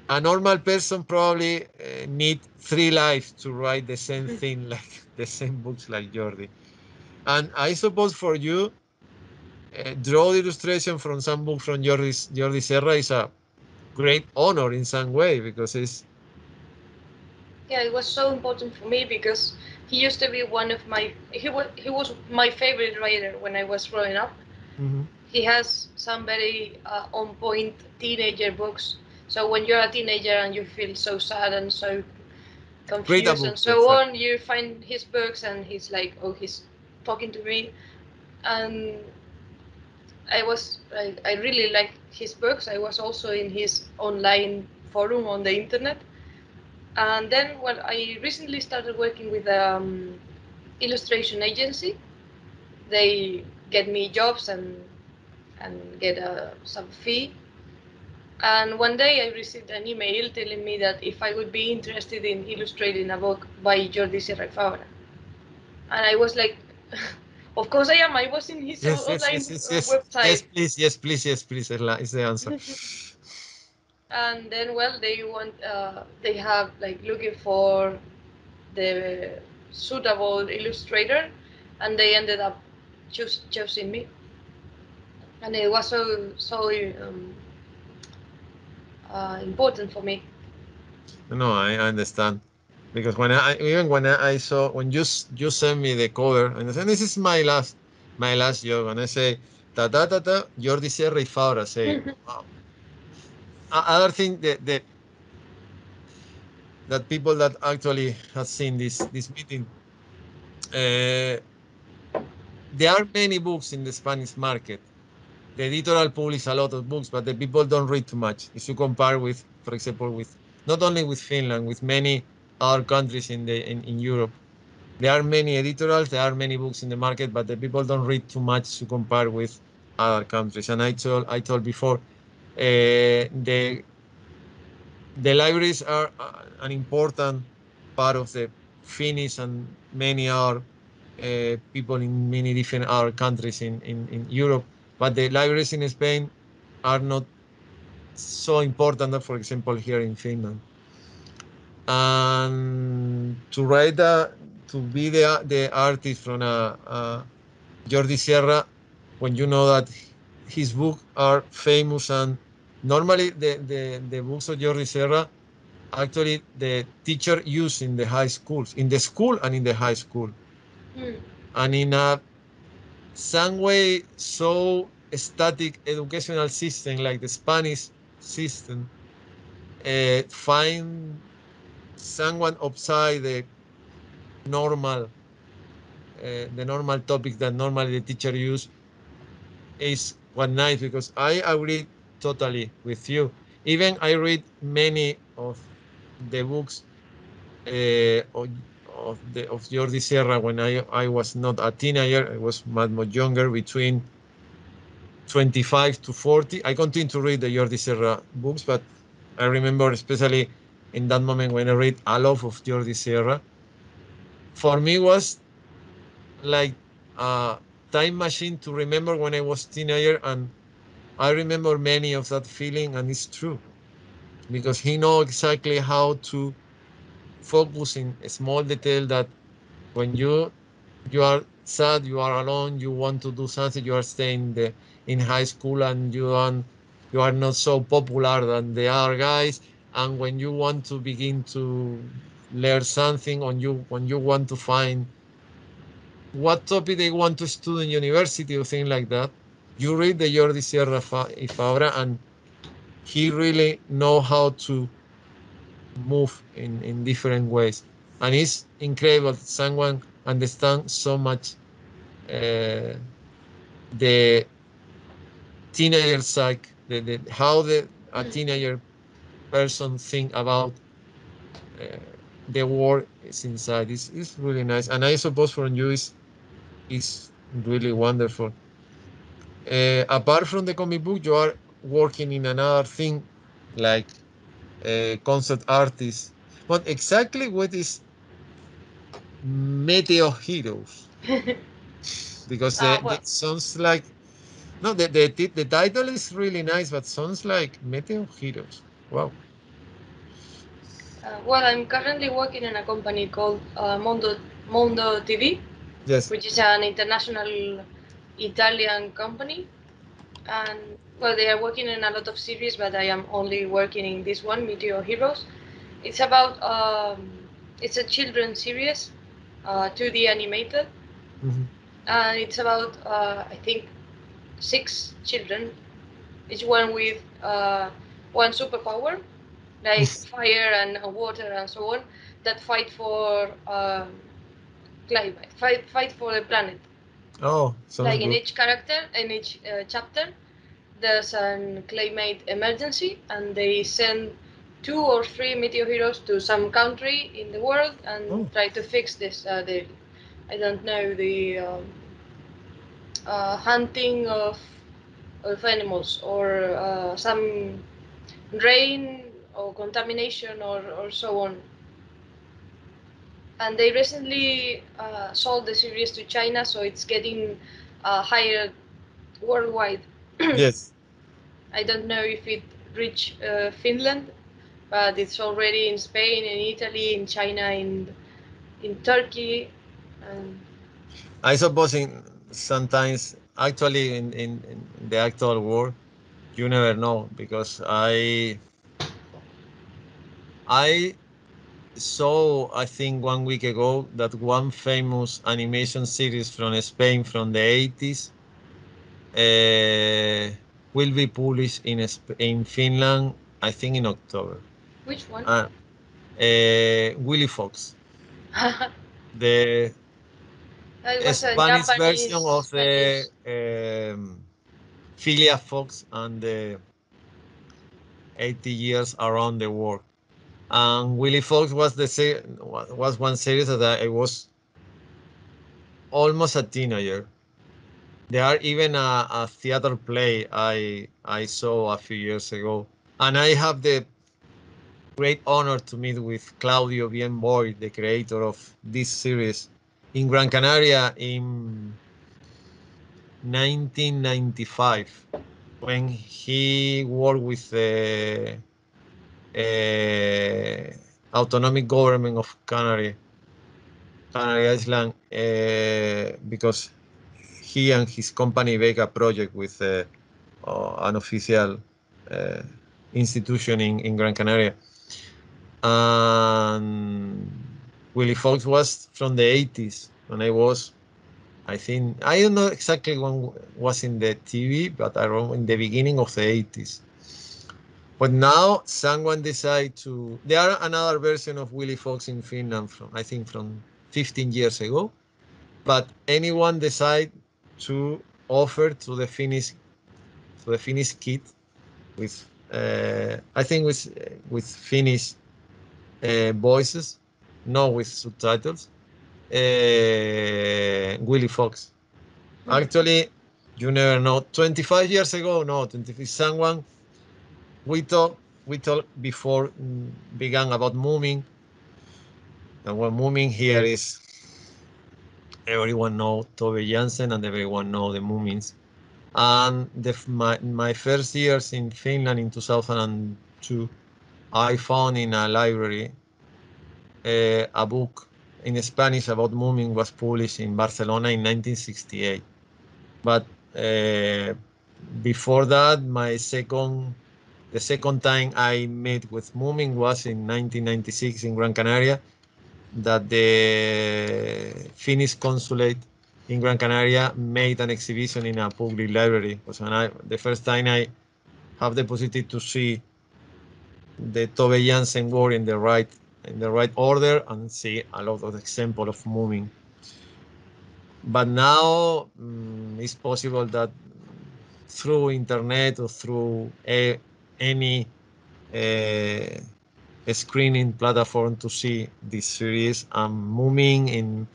a normal person probably need 3 lives to write the same thing, like the same books like Jordi. And I suppose for you, draw the illustration from some book from Jordi Serra is a great honor in some way because it's. Yeah, it was so important for me because he used to be one of my he was my favorite writer when I was growing up. Mhm. He has some very on point teenager books. So when you're a teenager and you feel so sad and so Read a confused book, and so exactly. on, you find his books and he's like, oh, he's talking to me, and I really liked his books. I was also in his online forum on the internet, and then when I recently started working with illustration agency, they get me jobs and get some fee. And one day I received an email telling me that if I would be interested in illustrating a book by Jordi Sierra Fabra. And I was like, of course I am. I was in his Yes, yes, online yes, yes, yes, yes, website. please, yes, please, yes, please. Is the answer. And then, well, they have like looking for the suitable illustrator, and they ended up choosing me. And it was so important for me. No, I understand. Because even when I saw when you sent me the cover and I said this is my last job and I say ta ta ta ta Jordi Sierra y Fabra say wow. Other thing that people that actually have seen this meeting, uh, there are many books in the Spanish market. The editorial publish a lot of books, but the people don't read too much. If you compare with, for example, with not only with Finland, with many other countries in Europe. There are many editorials, there are many books in the market, but the people don't read too much to compare with other countries. And I told before, the libraries are an important part of the Finnish and many other people in many different other countries in Europe. But the libraries in Spain are not so important, for example, here in Finland. And to be the artist from Jordi Sierra, when you know that his books are famous and normally the books of Jordi Sierra actually the teacher use in the high schools, in the school and in the high school, Hmm. and in a some way so static educational system like the Spanish system, find someone outside normal the normal topics that normally the teacher use is what nice, because I agree totally with you. Even I read many of the books of Jordi Sierra when I was not a teenager. I was much more younger, between 25 to 40. I continue to read the Jordi Sierra books, but I remember especially in that moment when I read a lot of Jordi Sierra. For me, was like a time machine to remember when I was teenager, and I remember many of that feeling, and it's true because he know exactly how to focus in a small detail, that when you are sad, you are alone, you want to do something, you are staying in high school, and you are not so popular than the other guys, and when you want to begin to learn something, when you want to find what topic they want to study in university or things like that, you read the Jordi Sierra y Fabra, and he really know how to move in different ways. And it's incredible that someone understands so much the teenager psyche, how a teenager person think about uh, the world is inside. It's really nice. And I suppose for you is really wonderful. Apart from the comic book, you are working in another thing, like concept artist. But exactly what is Meteo Heroes? Because Well, it sounds like, no, the title is really nice, but sounds like Meteo Heroes. Wow. well, I'm currently working in a company called Mondo TV, Yes. which is an international Italian company. And well, they are working in a lot of series, but I am only working in this one, Meteor Heroes. It's about it's a children's series, 2D animated, Mhm. and it's about I think 6 children, each one with one superpower, like fire and water and so on, that fight for climate, fight for the planet. Oh, sounds Like in good. each character, in each chapter, there's an climate emergency, and they send 2 or 3 meteor heroes to some country in the world and Oh, try to fix this. I don't know, the hunting of animals, or some rain or contamination, or so on. And they recently sold the series to China, so it's getting higher worldwide. yes. I don't know if it reached Finland, but it's already in Spain, in Italy, in China, in Turkey, and I suppose in sometimes actually in the actual world, you never know, because I saw, I think 1 week ago, that one famous animation series from Spain from the 80s uh, will be published in Finland, I think in October. which one? Uh, Willy Fox, the It was a Spanish version of the Spanish. Phileas Fox and the 80 years around the world. And Willy Fox was one series that I was almost a teenager. There are even a theater play I saw a few years ago, and I have the great honor to meet with Claudio Bienboy, the creator of this series, in Gran Canaria in 1995, when he worked with the autonomic government of Canary Island, because he and his company make a project with an official uh, institution in Gran Canaria. And Willie Fox was from the 80s when I think, I don't know exactly when was in the TV, but I remember in the beginning of the 80s. But now someone decided to, there are another version of Willie Fox in Finland from, I think from 15 years ago, but anyone decide to offered to the Finnish kid with I think with Finnish voices, not with subtitles. Willy Fox. Actually, you never know. 25 years ago, no, 25. Someone we talked before began about moving, and what moving here is everyone know Tove Jansson and everyone know the Moomins. And my first years in Finland in 2002, I found in a library a book in Spanish about Moomin was published in Barcelona in 1968. But before that, the second time I met with Moomin was in 1996 in Gran Canaria, that the Finnish consulate in Gran Canaria made an exhibition in a public library. It was the first time I have the possibility to see the Tove Jansson work in the right order and see a lot of example of moving. But now it's possible that through internet or through any screening platform to see this series and moving in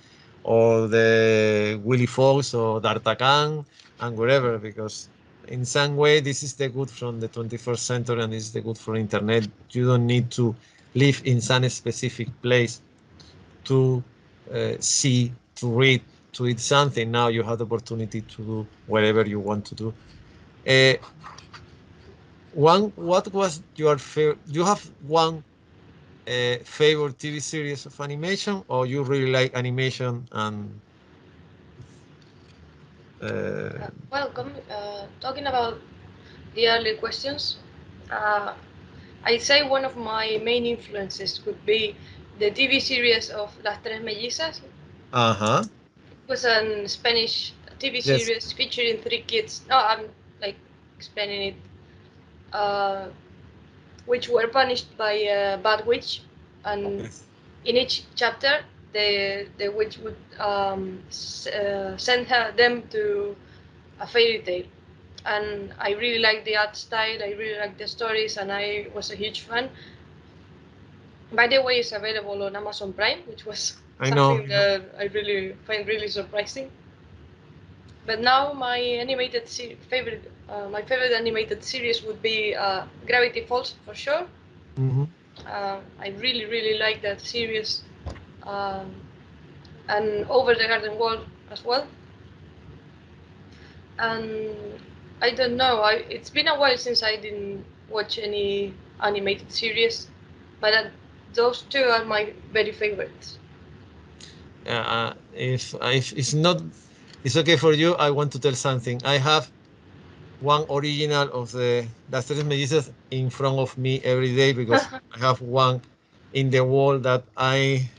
or the Willy Fox or D'Artagnan and wherever, because in some way this is the good from the 21st century and this is the good for internet. You don't need to live in some specific place to see, to read, to eat something. Now you have the opportunity to do whatever you want to do. What was your favorite? You have one favorite TV series of animation, or you really like animation and? Well, talking about the early questions, I'd say one of my main influences could be the TV series of Las Tres Mellizas. Uh-huh. It was a Spanish TV Yes. series featuring three kids. No, I'm like explaining it. Which were punished by a bad witch, and Yes. in each chapter, the witch would send them to a fairy tale. And I really liked the art style. I really liked the stories, and I was a huge fan. By the way, it's available on Amazon Prime, which was I know. something that I really find really surprising. But now my favorite animated series would be Gravity Falls for sure. Mm-hmm. I really really like that series, um, and Over the Garden Wall as well. And I don't know. It's been a while since I didn't watch any animated series, but those two are my very favorites. If it's not, it's okay for you. I want to tell something. I have one original of the Las Tres Mellizas in front of me every day because I have one in the wall that I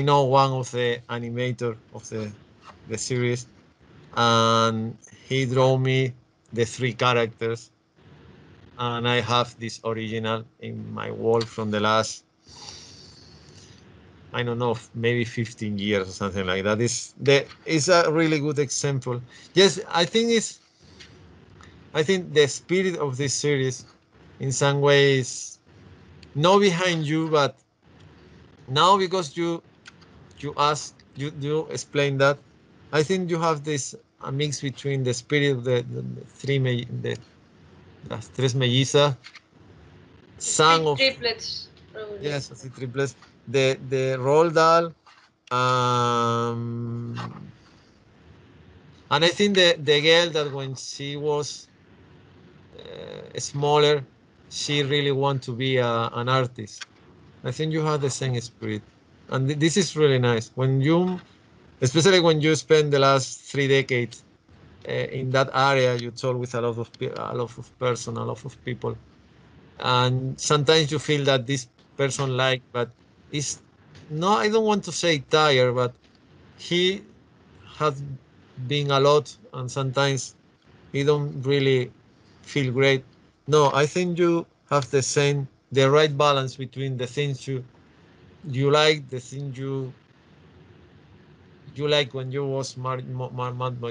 know one of the animator of the series, and he drew me the three characters, and I have this original in my wall from the last, I don't know, maybe 15 years or something like that. Is a really good example. Yes, I think the spirit of this series in some ways not behind you, but now because you ask you explain that, I think you have this a mix between the spirit of the three the las tres mellizas, Three son of, triplets, probably. yes, así triples, the Roald Dahl, um, and I think the girl that when she was smaller, she really want to be an artist. I think you have the same spirit, and this is really nice when you, especially when you spend the last 3 decades in that area. You talk with a lot of person, a lot of people, and sometimes you feel that this person like, but it's no. I don't want to say tired, but he has been a lot, and sometimes he don't really feel great. No, I think you have the right balance between the things you like, the things you like when you was much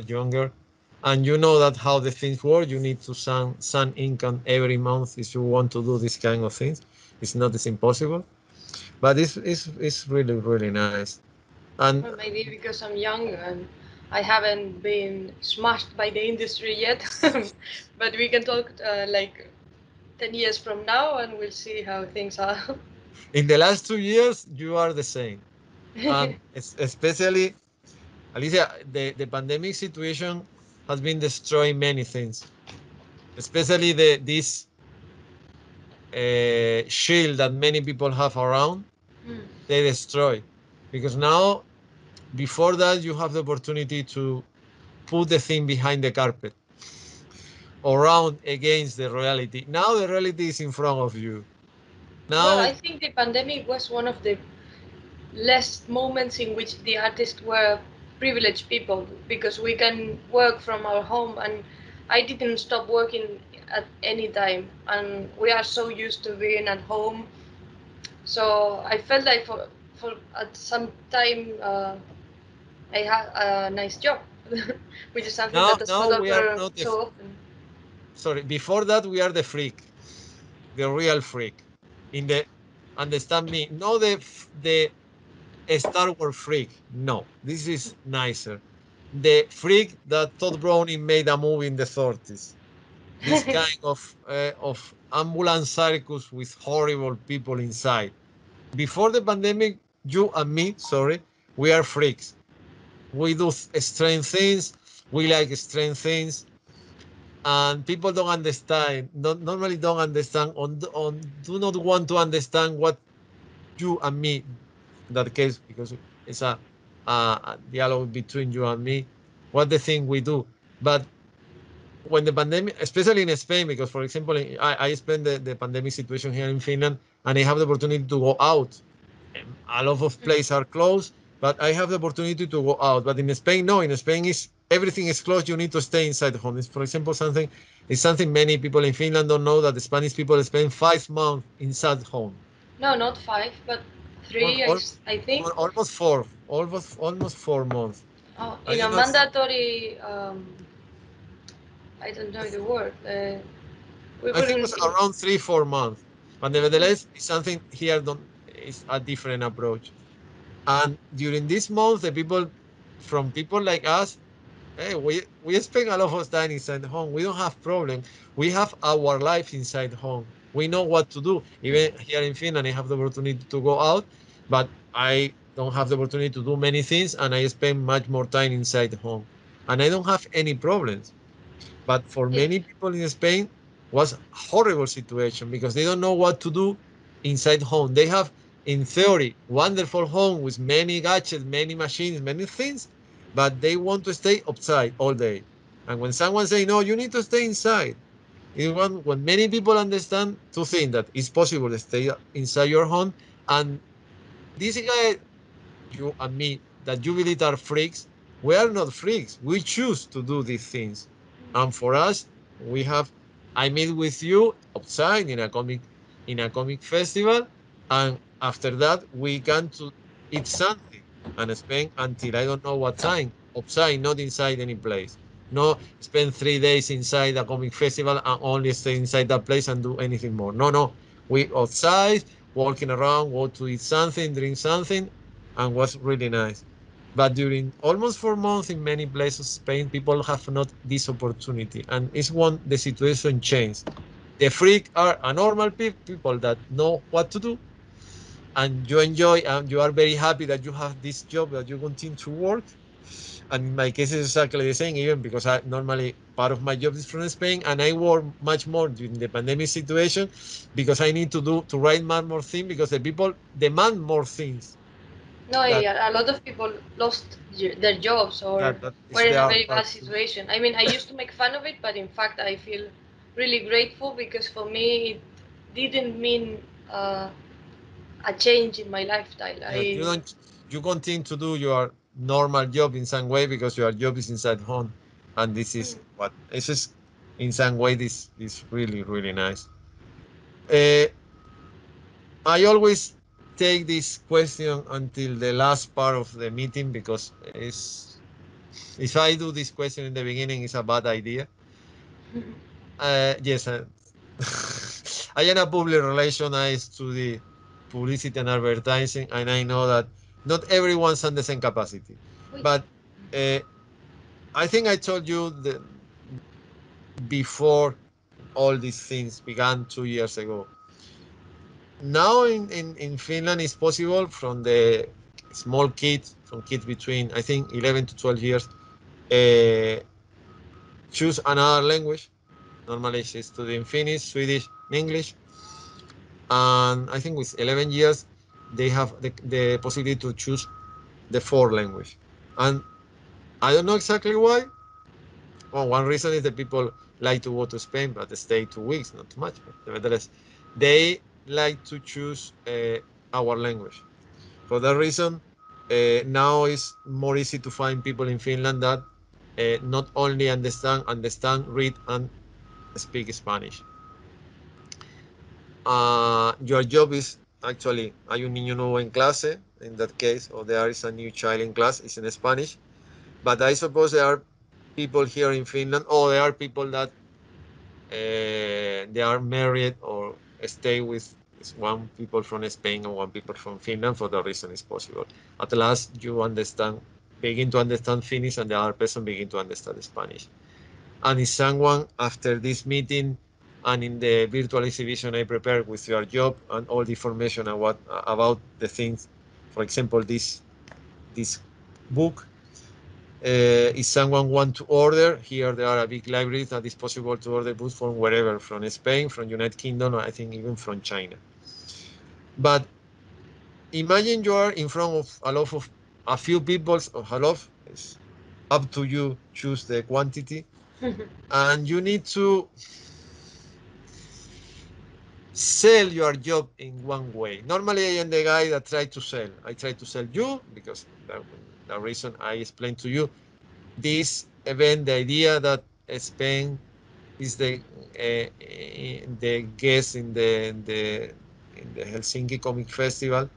younger, and you know that how the things work. You need to send income every month if you want to do this kind of things. It's not as impossible, but it's really really nice. And Well, maybe because I'm young and I haven't been smashed by the industry yet. But we can talk like 10 years from now and we'll see how things are. in the last 2 years, you are the same, and especially Alicia, the pandemic situation has been destroying many things, especially this shield that many people have around. Hmm. They destroy because now before that you have the opportunity to put the thing behind the carpet around against the reality. Now the reality is in front of you. Well, Now I think the pandemic was one of the less moments in which the artists were privileged people because we can work from our home, and I didn't stop working at any time, and we are so used to being at home. So I felt like for at some time I had a nice job, which is something now that does not now we are occur not the so often. sorry, before that we are the freak, the real freak. In the understand me, no the Star Wars freak. No, this is nicer. The freak that Todd Browning made a movie in the 30s. This kind of ambulance circus with horrible people inside. Before the pandemic, you and me, sorry, we are freaks. We do strange things. We like strange things, and people don't understand. Normally, don't understand. On do not want to understand what you and me, in that case, because it's a dialogue between you and me, what the thing we do. But when the pandemic, especially in Spain, because for example, I spent the pandemic situation here in Finland, and I have the opportunity to go out. A lot of places are closed, but I have the opportunity to go out. But in Spain, no. In Spain, is everything is closed. You need to stay inside the home. It's, for example, something many people in Finland don't know, that the Spanish people spend 5 months inside home. No, not five, but Al- three. al- I think. Almost four, almost 4 months. In You a know, mandatory, I don't know the word. We I think it was wouldn't. around 3, 4 months. But nevertheless, it's something here don't is a different approach. And during this month, the people from people like us, hey, we spend a lot of time inside home. We don't have problem. We have our life inside home. We know what to do. Even here in Finland, I have the opportunity to go out, but I don't have the opportunity to do many things, and I spend much more time inside home. And I don't have any problems. But for It, many people in Spain, was a horrible situation because they don't know what to do inside home. They have, in theory, wonderful home with many gadgets, many machines, many things, but they want to stay outside all day. And when someone say no, you need to stay inside. When many people understand to think that it's possible to stay inside your home, and this guy, you and me, that you believe are freaks, we are not freaks. We choose to do these things. And for us, we have I meet with you outside in a comic festival, and after that we can to eat something and spend until I don't know what time outside, not inside any place. No, spend 3 days inside a comic festival and only stay inside that place and do anything more. No, no. We outside, walking around, go to eat something, drink something, and was really nice. But during almost 4 months in many places of Spain, people have not this opportunity. And it's when the situation changed. The freak are a normal people that know what to do, and you enjoy, and you are very happy that you have this job, that you continue to work. And in my case, it's exactly the same, even because I normally part of my job is from Spain, and I work much more during the pandemic situation because I need to write much more things because the people demand more things no, that a lot of people lost their jobs or that were is in a their very bad part. situation. I mean, I used to make fun of it, but in fact, I feel really grateful because for me, it didn't mean a change in my lifestyle. Yes, you continue to do your normal job in some way because your job is inside home, and this is what this is in some way this really really nice. Uh, I always take this question until the last part of the meeting because if I do this question in the beginning, it's a bad idea. Yes, I am a public relation. I study publicity and advertising, and I know that not everyone's on the same capacity. But I think I told you that before all these things began 2 years ago. Now in Finland, it's possible from the small kids, from kids between, I think, 11 to 12 years, choose another language. Normally, she's studying Finnish, Swedish, English. And I think with 11 years, they have the possibility to choose the fourth language. And I don't know exactly why. Well, one reason is that people like to go to Spain, but they stay 2 weeks, not too much. But nevertheless, they like to choose our language. For that reason, now it's more easy to find people in Finland that not only understand, read, and speak Spanish. Your job is actually, hay un niño nuevo en clase, in that case, or there is a new child in class, it's in Spanish. But I suppose there are people here in Finland, or there are people that they are married or stay with one people from Spain and one people from Finland. For the reason it's possible. At last, you begin to understand Finnish, and the other person begin to understand Spanish. And if someone after this meeting and in the virtual exhibition I prepared with your job and all the information about the things, for example, this book, if someone want to order, here there are a big library that is possible to order books from wherever, from Spain, from United Kingdom, I think even from China. But imagine you are in front of a few people, or a lot, it's up to you, choose the quantity, and you need to sell your job in one way. Normally, I am the guy that try to sell. I try to sell you because the reason I explained to you this event, the idea that Spain is the guest in the Helsinki Comic Festival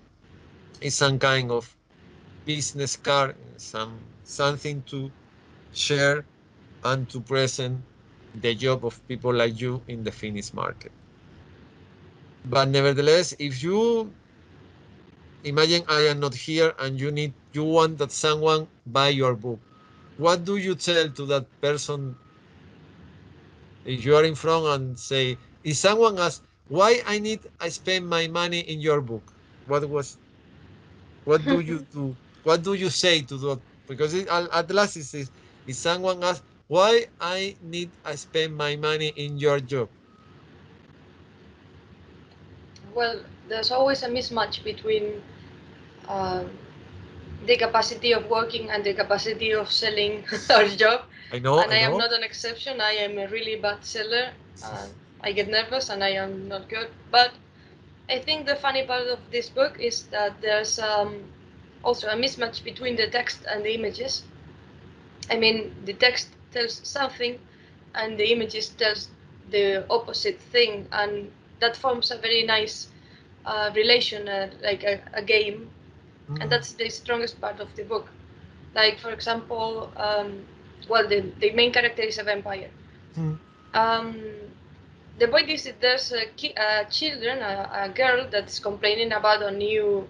is some kind of business card, something to share and to present the job of people like you in the Finnish market. But nevertheless, if you imagine I am not here and you want that someone buy your book, what do you tell to that person if you are in front and say, if someone asks why I spend my money in your book, what do you do? What do you say to that? Because at last it says, if someone asks why I spend my money in your job. Well, there's always a mismatch between um, the capacity of working and the capacity of selling our job. I know, And I I am know. not an exception. I am a really bad seller. I get nervous and I am not good. But I think the funny part of this book is that there's also a mismatch between the text and the images. I mean, the text tells something and the images tells the opposite thing, and that forms a very nice relation, like a game, and that's the strongest part of the book. Like, for example, well, the main character is a vampire. Mm. Um, the point is that there's a girl that's complaining about a new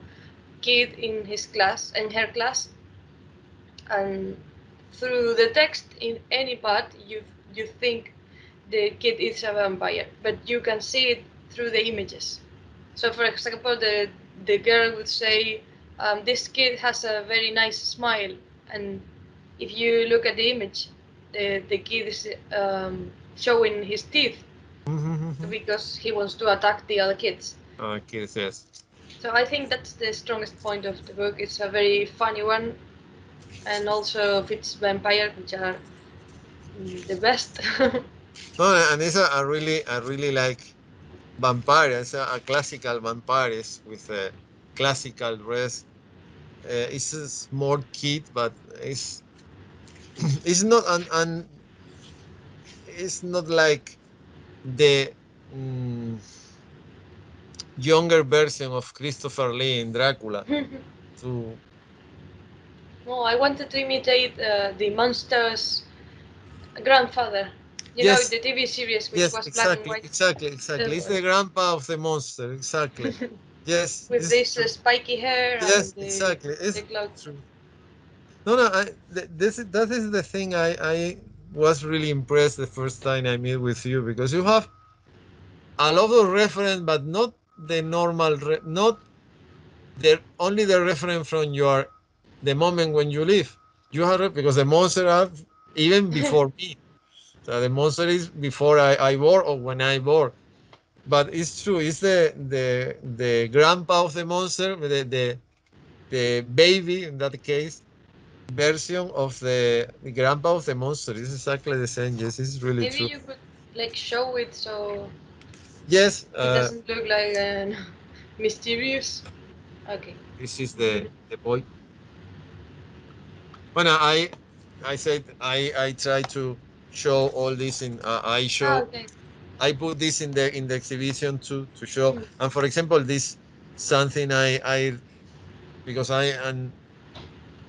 kid in her class, and through the text in any part, you think the kid is a vampire, but you can see it through the images. So, for example, the girl would say, "This kid has a very nice smile," and if you look at the image, the kid is showing his teeth because he wants to attack the other kids. Okay, yes. So I think that's the strongest point of the book. It's a very funny one, and also fits vampire, which are the best. No, and it's I really like vampire. It's a classical vampires with a classical dress. It's a small kid, but it's it's not it's not like the mm, younger version of Christopher Lee in Dracula. To No, I wanted to imitate the monster's grandfather. You know, yes, the TV series which yes, was black and exactly, white. exactly, exactly. It's the grandpa of the monster. Exactly. Yes, With it's this true. spiky hair and Yes, exactly. the It's cloak. true. No, no. That is the thing. I was really impressed the first time I meet with you because you have a lot of reference, but not the normal, not the only the reference from your the moment when you live. You have because the monster are even before me. So the monster is before I born or when I born. But it's true. It's the grandpa of the monster, the baby in that case version of the grandpa of the monster. It's exactly the same. Yes, it's really Maybe true. you could like show it so Yes, it doesn't look like mysterious. Okay. this is the boy. When I said I try to show all this in I Ah, show okay. I put this in the exhibition to show. Mm. And for example, this something I because I and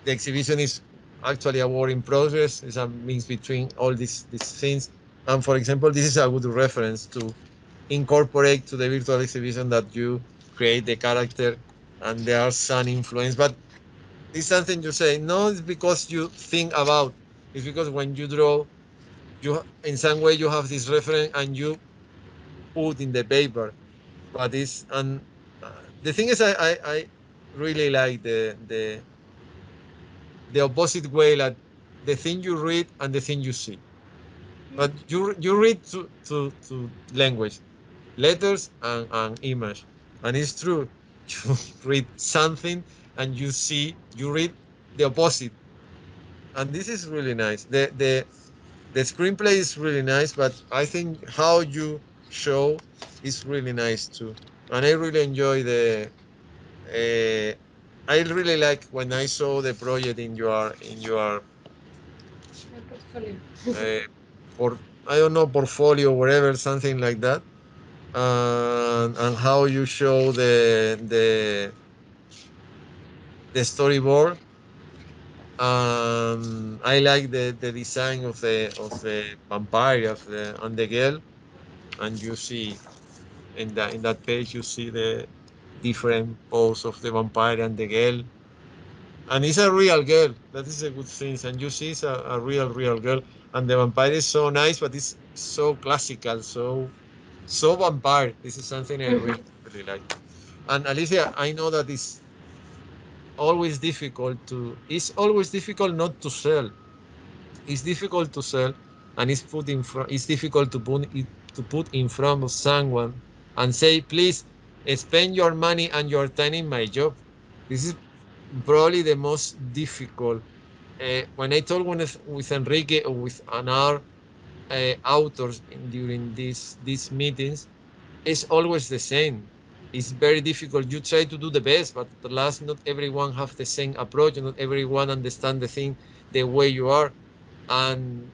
the exhibition is actually a work in progress. It's a mix between all these things. And for example, this is a good reference to incorporate to the virtual exhibition that you create the character and there are some influence. But it's something you say, no, it's because you think about. It's because when you draw, you in some way you have this reference and you put in the paper. But it's and the thing is, I really like the opposite way, like the thing you read and the thing you see. But you read to language, letters and image, and it's true. You read something and you read the opposite, and this is really nice. The screenplay is really nice, but I think how you show is really nice too. And I really enjoy the. Uh, I really like when I saw the project in your My portfolio. uh, for I don't know portfolio whatever something like that, and how you show the storyboard. I like the design of the vampire of the and the girl, and you see in that page you see the different pose of the vampire and the girl, and it's a real girl. That is a good thing, and you see it's a real girl, and the vampire is so nice, but it's so classical, so vampire. This is something I really like. And Alicia, I know that it's always difficult not to sell. It's difficult to sell, and it's difficult to put in front of someone and say, please spend your money and your time in my job. This is probably the most difficult. When I talk with Enrique or with another authors during these meetings, it's always the same. It's very difficult. You try to do the best, but at last, not everyone have the same approach, and not everyone understand the thing the way you are. And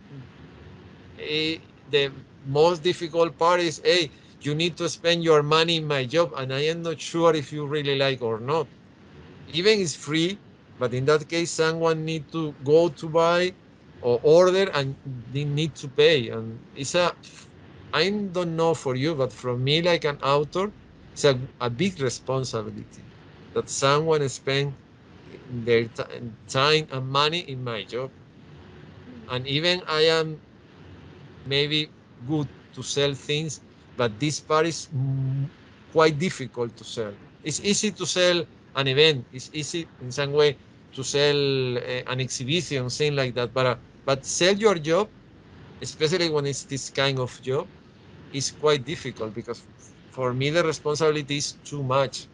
the most difficult part is, hey, you need to spend your money in my job, and I am not sure if you really like or not. Even it's free, but in that case, someone need to go to buy or order, and they need to pay. And I don't know for you, but for me, like an author, it's a big responsibility that someone spend their time and money in my job. And even I am maybe good to sell things, but this part is quite difficult to sell. It's easy to sell an event. It's easy in some way to sell an exhibition, thing like that. But sell your job, especially when it's this kind of job, is quite difficult because for me the responsibility is too much.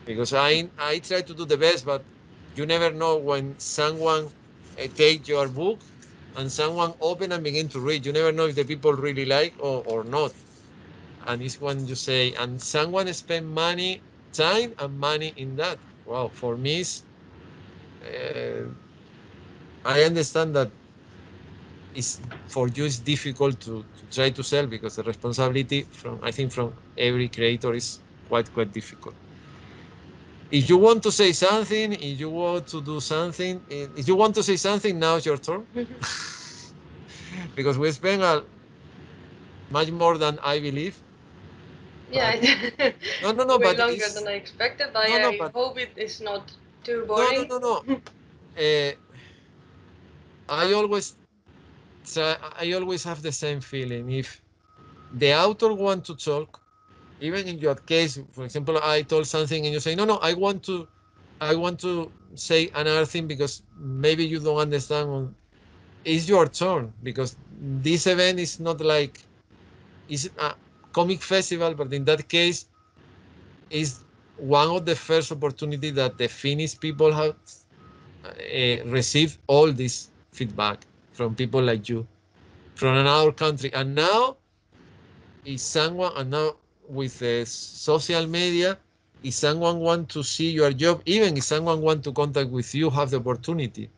Because I try to do the best, but you never know when someone take your book and someone open and begin to read. You never know if the people really like or not. And it's when you say, and someone spend money, time and money in that. Wow, for me, uh, I understand that it's for you it's difficult to try to sell because the responsibility from I think from every creator is quite difficult. If you want to say something, if you want to do something, if you want to say something, now it's your turn. Because we spent much more than I believe. Yeah, No, way but longer it's than I expected, but no, I but hope it is not too no, boring. no. Uh, I always I always have the same feeling. If the author want to talk, even in your case, for example, I told something and you say, no, I want to say another thing because maybe you don't understand. It's your turn because this event is not like it's a comic festival, but in that case, is one of the first opportunity that the Finnish people have received all this feedback from people like you from another country, and now if someone and now with social media, if someone want to see your job, even if someone want to contact with you, have the opportunity,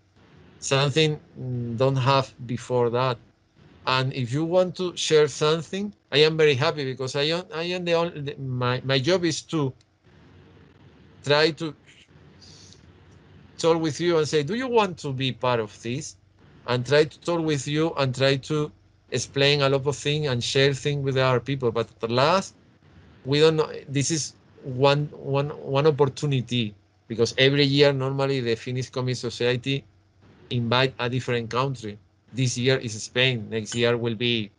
something don't have before that. And if you want to share something, I am very happy because I am the only my job is to try to talk with you and say, do you want to be part of this? And try to talk with you and try to explain a lot of things and share things with other people. But at last, we don't know. This is one opportunity because every year normally the Finnish Comic Society invite a different country. This year is Spain. Next year will be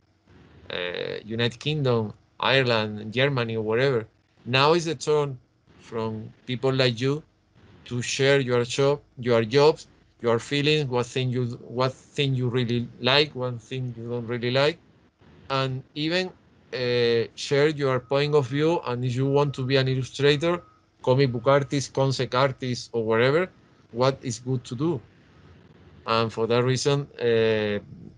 United Kingdom, Ireland, Germany, or wherever. Now is the turn from people like you to share your job, your jobs, your feelings, what thing you really like, one thing you don't really like, and even share your point of view. And if you want to be an illustrator, comic book artist, concept artist, or whatever, what is good to do. And for that reason,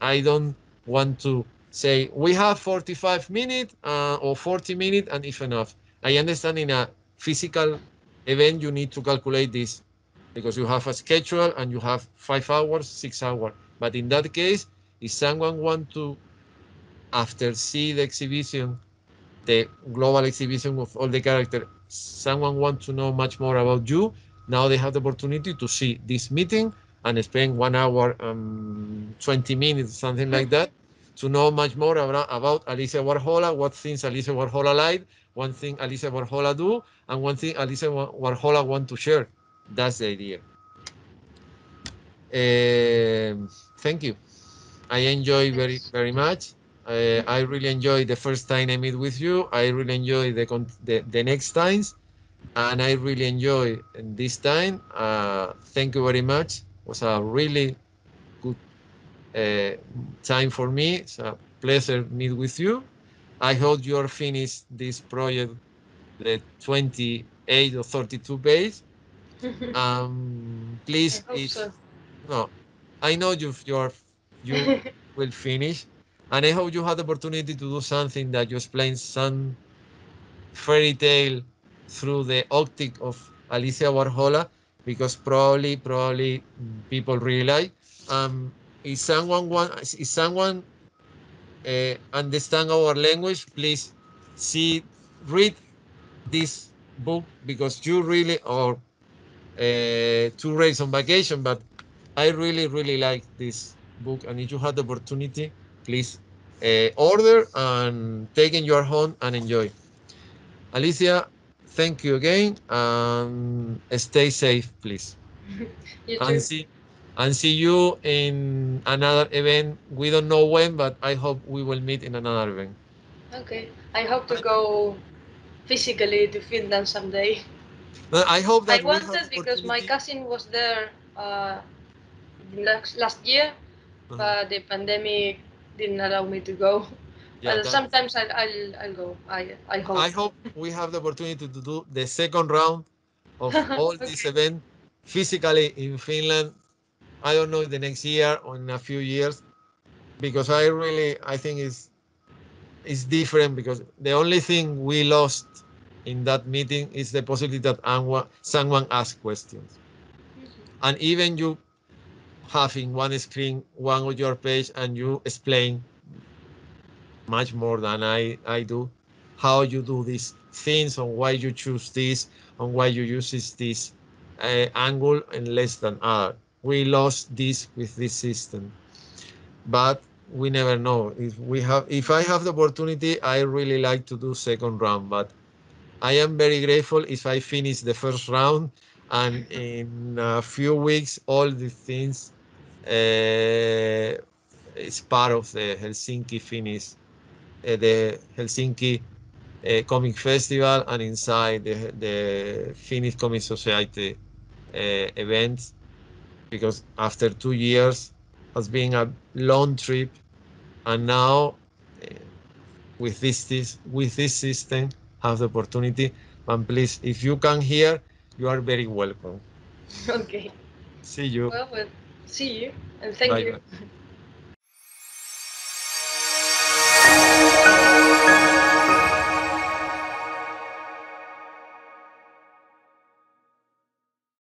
I don't want to say we have 45 minutes or 40 minutes and if enough. I understand in a physical event you need to calculate this because you have a schedule and you have 5 hours, 6 hours. But in that case, if someone want to, after see the exhibition, the global exhibition of all the characters, someone want to know much more about you, now they have the opportunity to see this meeting and spend 1 hour, 20 minutes, something like that, to know much more about Alicia Warhola, what things Alicia Warhola like, one thing Alicia Warhola do, and one thing Alicia Warhola want to share. That's the idea. Thank you. I enjoy Thanks. very much. I really enjoy the first time I meet with you. I really enjoy the next times, and I really enjoy this time. Thank you very much. It was a really good time for me. It's a pleasure meet with you. I hope you are finished this project, the 28 or 32 page. I Please, hope if so. no, I know you will finish, and I hope you had the opportunity to do something that you explain some fairy tale through the optic of Alicia Warhola, because probably people really like. If someone understand our language, please read this book because you really or two race on vacation, but I really like this book. And if you have the opportunity, please order and take in your home and enjoy. Alicia, thank you again and stay safe, please. You And too. see you in another event. We don't know when, but I hope we will meet in another event. Okay. I hope to go physically to Finland someday. I hope I that we have wanted the because my opportunity. cousin was there last year, Uh-huh. but the pandemic didn't allow me to go. Yeah, But that sometimes I'll go. I hope. I hope we have the opportunity to do the second round of all this Okay. event physically in Finland. I don't know if the next year or in a few years, because I think it's different because the only thing we lost in that meeting is the possibility that someone asks questions. And even you having one screen, one on your page, and you explain much more than I do. how you do these things, on why you choose this, on why you use this angle and less than other. We lost this with this system, but we never know. If I have the opportunity, I really like to do second round, but I am very grateful if I finish the first round, and in a few weeks, all the things is part of the Helsinki Finnish, the Helsinki Comic Festival, and inside the Finnish Comic Society events, because after 2 years has been a long trip, and now with this system have the opportunity. And please, if you come here, you are very welcome. Okay. See you. Well, see you and thank Bye you. bye.